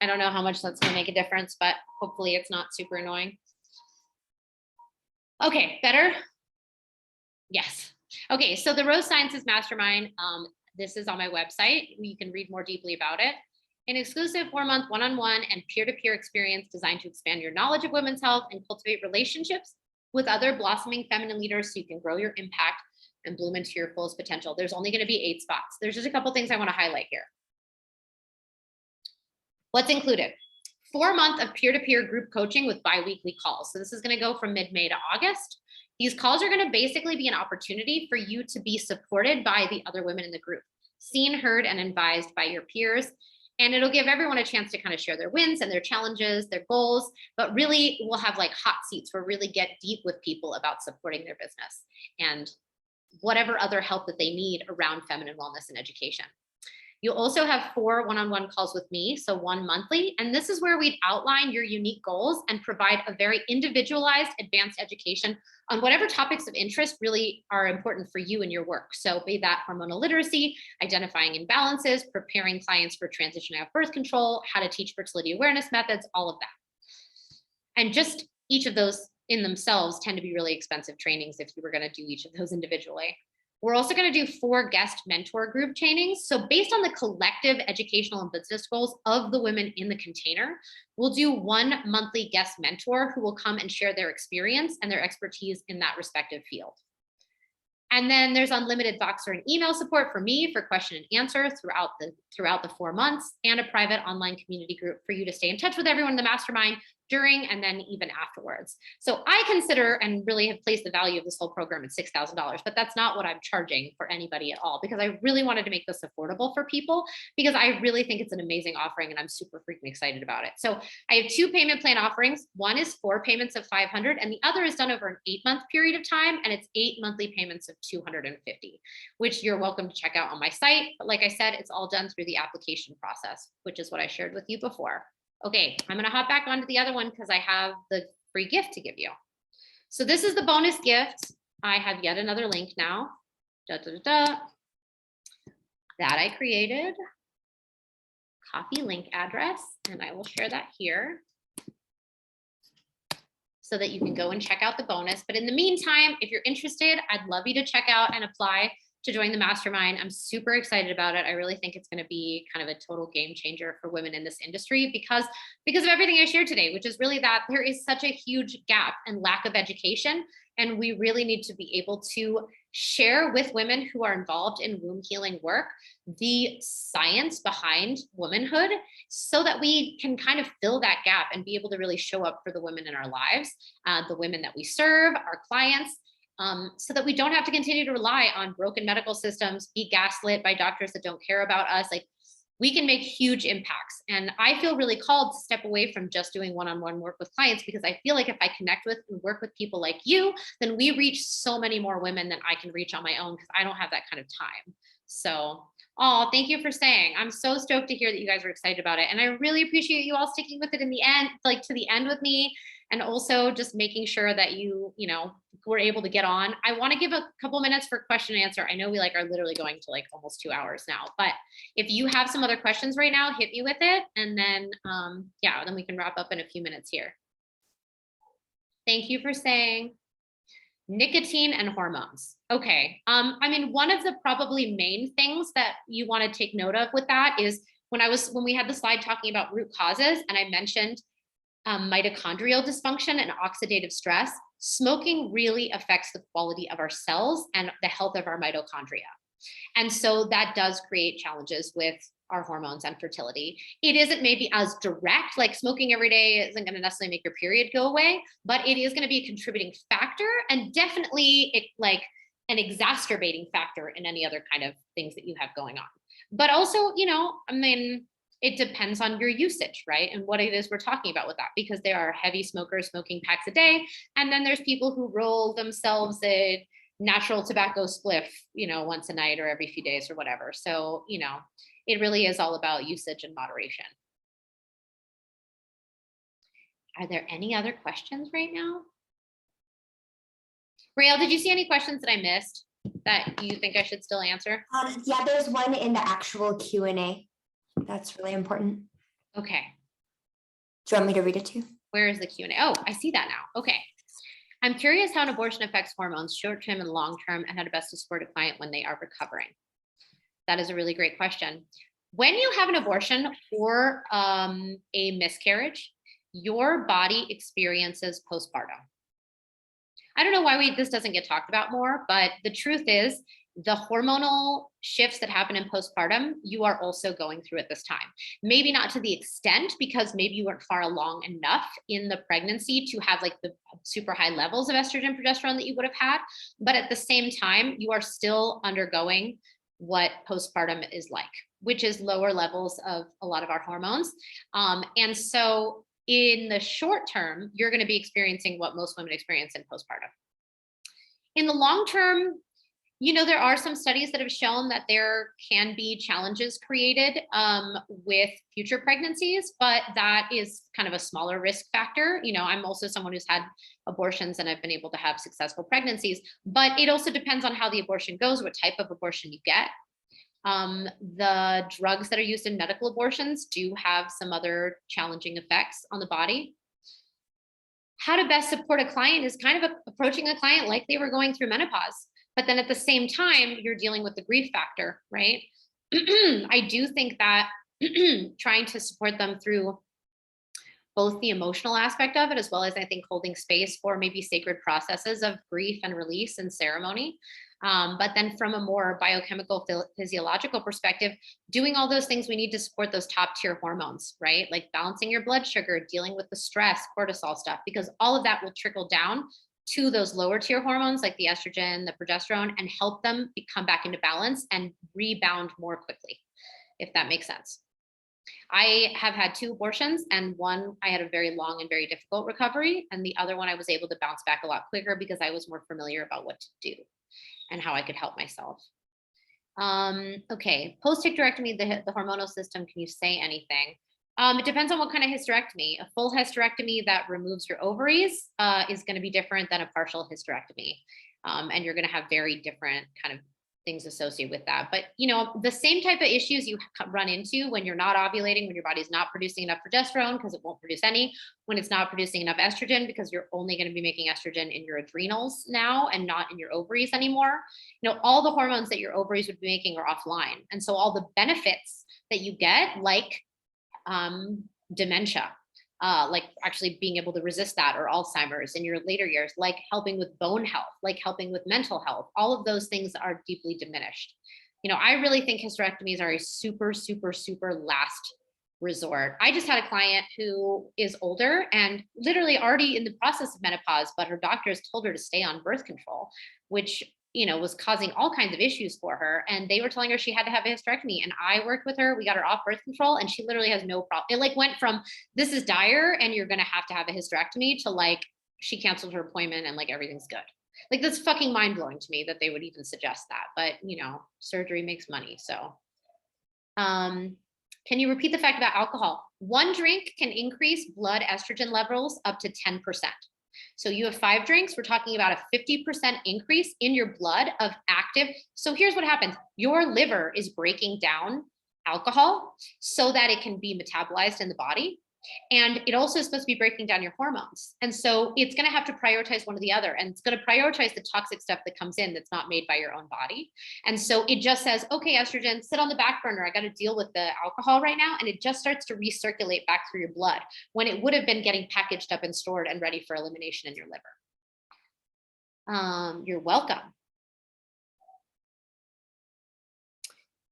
Speaker 1: I don't know how much that's going to make a difference, but hopefully it's not super annoying. Okay, better? Yes. Okay, so the Rose Sciences Mastermind, this is on my website. You can read more deeply about it. An exclusive 4-month one-on-one and peer-to-peer experience designed to expand your knowledge of women's health and cultivate relationships with other blossoming feminine leaders so you can grow your impact and bloom into your fullest potential. There's only going to be 8 spots. There's just a couple things I want to highlight here. What's included? 4-month of peer-to-peer group coaching with bi-weekly calls. So this is going to go from mid-May to August. These calls are going to basically be an opportunity for you to be supported by the other women in the group, seen, heard, and advised by your peers. And it'll give everyone a chance to kind of share their wins and their challenges, their goals, but really we'll have like hot seats where really get deep with people about supporting their business and whatever other help that they need around feminine wellness and education. You'll also have 4 one-on-one calls with me, so 1 monthly. And this is where we'd outline your unique goals and provide a very individualized advanced education on whatever topics of interest really are important for you in your work. So be that hormonal literacy, identifying imbalances, preparing clients for transitioning off birth control, how to teach fertility awareness methods, all of that. And just each of those in themselves tend to be really expensive trainings if you were going to do each of those individually. We're also going to do 4 guest mentor group trainings. So based on the collective educational and business goals of the women in the container, we'll do 1 monthly guest mentor who will come and share their experience and their expertise in that respective field. And then there's unlimited Voxer and email support for me for question and answer throughout the 4 months, and a private online community group for you to stay in touch with everyone in the mastermind during and then even afterwards. So I consider and really have placed the value of this whole program at $6,000, but that's not what I'm charging for anybody at all, because I really wanted to make this affordable for people because I really think it's an amazing offering and I'm super freaking excited about it. So I have 2 payment plan offerings. One is 4 payments of $500 and the other is done over an 8-month period of time, and it's 8 monthly payments of $250, which you're welcome to check out on my site. But like I said, it's all done through the application process, which is what I shared with you before. Okay, I'm going to hop back onto the other one because I have the free gift to give you. So this is the bonus gift. I have yet another link now that I created. copy link address, and I will share that here so that you can go and check out the bonus. But in the meantime, if you're interested, I'd love you to check out and apply to join the mastermind. I'm super excited about it. I really think it's going to be kind of a total game changer for women in this industry because of everything I shared today, which is really that there is such a huge gap and lack of education. And we really need to be able to share with women who are involved in womb healing work the science behind womanhood so that we can kind of fill that gap and be able to really show up for the women in our lives, the women that we serve, our clients, so that we don't have to continue to rely on broken medical systems, be gaslit by doctors that don't care about us. Like, we can make huge impacts. And I feel really called to step away from just doing one-on-one work with clients, because I feel like if I connect with and work with people like you, then we reach so many more women than I can reach on my own, because I don't have that kind of time. So, oh, thank you for saying. I'm so stoked to hear that you guys are excited about it. And I really appreciate you all sticking with it in the end, like to the end with me. And also just making sure that you were able to get on. I want to give a couple minutes for question and answer. I know we are literally going to almost 2 hours now, but if you have some other questions right now, hit me with it. And then, then we can wrap up in a few minutes here. Thank you for saying. Nicotine and hormones. Okay. One of the probably main things that you want to take note of with that is when we had the slide talking about root causes, and I mentioned mitochondrial dysfunction and oxidative stress, smoking really affects the quality of our cells and the health of our mitochondria. And so that does create challenges with our hormones and fertility. It isn't maybe as direct, like smoking every day isn't going to necessarily make your period go away, but it is going to be a contributing factor, and definitely an exacerbating factor in any other kind of things that you have going on. But also, it depends on your usage, right? And what it is we're talking about with that, because there are heavy smokers smoking packs a day. And then there's people who roll themselves a natural tobacco spliff, once a night or every few days or whatever. So, it really is all about usage and moderation. Are there any other questions right now? Rael, did you see any questions that I missed that you think I should still answer?
Speaker 2: Yeah, there's one in the actual Q&A. That's really important.
Speaker 1: Okay.
Speaker 2: Do you want me to read it too?
Speaker 1: Where is the Q&A? Oh, I see that now. Okay. I'm curious how an abortion affects hormones, short-term and long-term, and how to best support a client when they are recovering. That is a really great question. When you have an abortion or a miscarriage, your body experiences postpartum. I don't know why this doesn't get talked about more, but the truth is the hormonal shifts that happen in postpartum, you are also going through at this time. Maybe not to the extent, because maybe you weren't far along enough in the pregnancy to have the super high levels of estrogen, progesterone that you would have had. But at the same time, you are still undergoing what postpartum is like, which is lower levels of a lot of our hormones. And so in the short term, you're going to be experiencing what most women experience in postpartum. In the long term, there are some studies that have shown that there can be challenges created with future pregnancies, but that is kind of a smaller risk factor. I'm also someone who's had abortions and I've been able to have successful pregnancies, but it also depends on how the abortion goes, what type of abortion you get. The drugs that are used in medical abortions do have some other challenging effects on the body. How to best support a client is kind of approaching a client like they were going through menopause. But then at the same time, you're dealing with the grief factor, right? I do think that trying to support them through both the emotional aspect of it, as well as I think holding space for maybe sacred processes of grief and release and ceremony. But then from a more biochemical, physiological perspective, doing all those things, we need to support those top tier hormones, right? Like balancing your blood sugar, dealing with the stress, cortisol stuff, because all of that will trickle down to those lower tier hormones like the estrogen, the progesterone, and help them come back into balance and rebound more quickly, if that makes sense. I have had 2 abortions, and one I had a very long and very difficult recovery, and the other one I was able to bounce back a lot quicker because I was more familiar about what to do and how I could help myself. Okay, post-hysterectomy, the hormonal system, can you say anything? It depends on what kind of hysterectomy. A full hysterectomy that removes your ovaries is going to be different than a partial hysterectomy. And you're going to have very different kind of things associated with that. But, you know, the same type of issues you run into when you're not ovulating, when your body's not producing enough progesterone because it won't produce any, when it's not producing enough estrogen because you're only going to be making estrogen in your adrenals now and not in your ovaries anymore. You know, all the hormones that your ovaries would be making are offline. And so all the benefits that you get, like dementia, like actually being able to resist that, or Alzheimer's in your later years, like helping with bone health, like helping with mental health, all of those things are deeply diminished. You know, I really think hysterectomies are a super, super, super last resort. I just had a client who is older and literally already in the process of menopause, but her doctors told her to stay on birth control, which, you know, was causing all kinds of issues for her. And they were telling her she had to have a hysterectomy. And I worked with her. We got her off birth control and she literally has no problem. It like went from this is dire and you're going to have a hysterectomy to like she canceled her appointment and like everything's good. Like that's fucking mind blowing to me that they would even suggest that. But, you know, surgery makes money. So, can you repeat the fact about alcohol? One drink can increase blood estrogen levels up to 10%. So you have 5 drinks, we're talking about a 50% increase in your blood of active. So here's what happens. Your liver is breaking down alcohol so that it can be metabolized in the body. And it also is supposed to be breaking down your hormones. And so it's going to have to prioritize one or the other. And it's going to prioritize the toxic stuff that comes in that's not made by your own body. And so it just says, okay, estrogen, sit on the back burner. I got to deal with the alcohol right now. And it just starts to recirculate back through your blood when it would have been getting packaged up and stored and ready for elimination in your liver. You're welcome.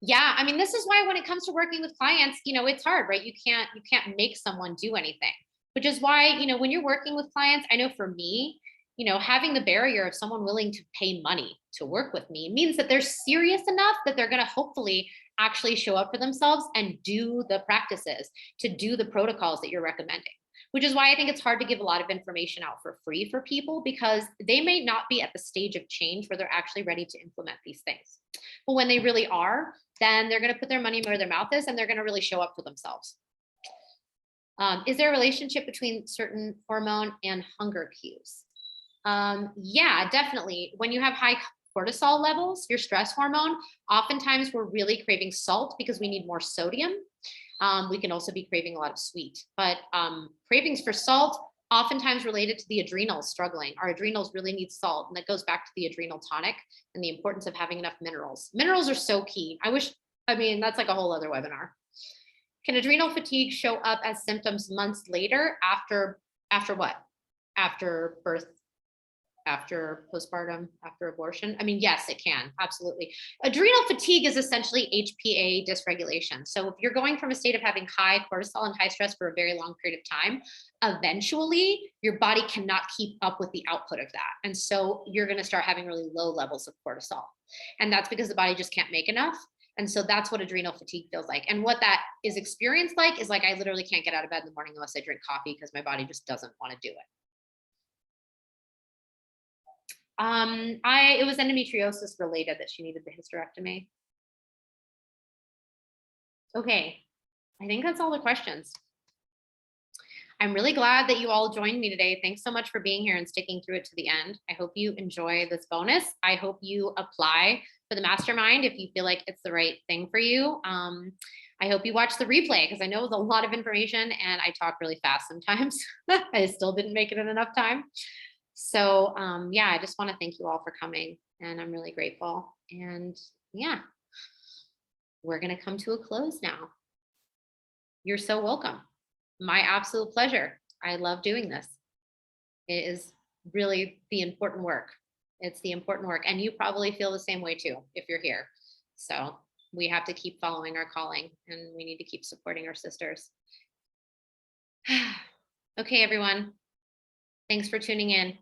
Speaker 1: Yeah, I mean, this is why when it comes to working with clients, you know, it's hard, right? You can't make someone do anything, which is why, you know, when you're working with clients, I know for me, you know, having the barrier of someone willing to pay money to work with me means that they're serious enough that they're going to hopefully actually show up for themselves and do the practices, to do the protocols that you're recommending. Which is why I think it's hard to give a lot of information out for free for people, because they may not be at the stage of change where they're actually ready to implement these things. But when they really are, then they're going to put their money where their mouth is and they're going to really show up for themselves. Is there a relationship between certain hormone and hunger cues? Yeah, definitely. When you have high cortisol levels, your stress hormone, oftentimes we're really craving salt because we need more sodium. We can also be craving a lot of sweet, but cravings for salt, oftentimes related to the adrenals struggling. Our adrenals really need salt, and that goes back to the adrenal tonic and the importance of having enough minerals. Minerals are so key. I mean, that's like a whole other webinar. Can adrenal fatigue show up as symptoms months later after what? After birth, after postpartum, after abortion? I mean, yes, it can, absolutely. Adrenal fatigue is essentially HPA dysregulation. So if you're going from a state of having high cortisol and high stress for a very long period of time, eventually your body cannot keep up with the output of that. And so you're going to start having really low levels of cortisol. And that's because the body just can't make enough. And so that's what adrenal fatigue feels like. And what that is experienced like is like, I literally can't get out of bed in the morning unless I drink coffee because my body just doesn't want to do it. It was endometriosis related that she needed the hysterectomy. Okay, I think that's all the questions. I'm really glad that you all joined me today. Thanks so much for being here and sticking through it to the end. I hope you enjoy this bonus. I hope you apply for the mastermind if you feel like it's the right thing for you. I hope you watch the replay because I know it was a lot of information and I talk really fast sometimes. I still didn't make it in enough time. So yeah, I just want to thank you all for coming and I'm really grateful. And yeah, we're going to come to a close now. You're so welcome. My absolute pleasure. I love doing this. It is really the important work. It's the important work. And you probably feel the same way too, if you're here. So we have to keep following our calling and we need to keep supporting our sisters. Okay, everyone. Thanks for tuning in.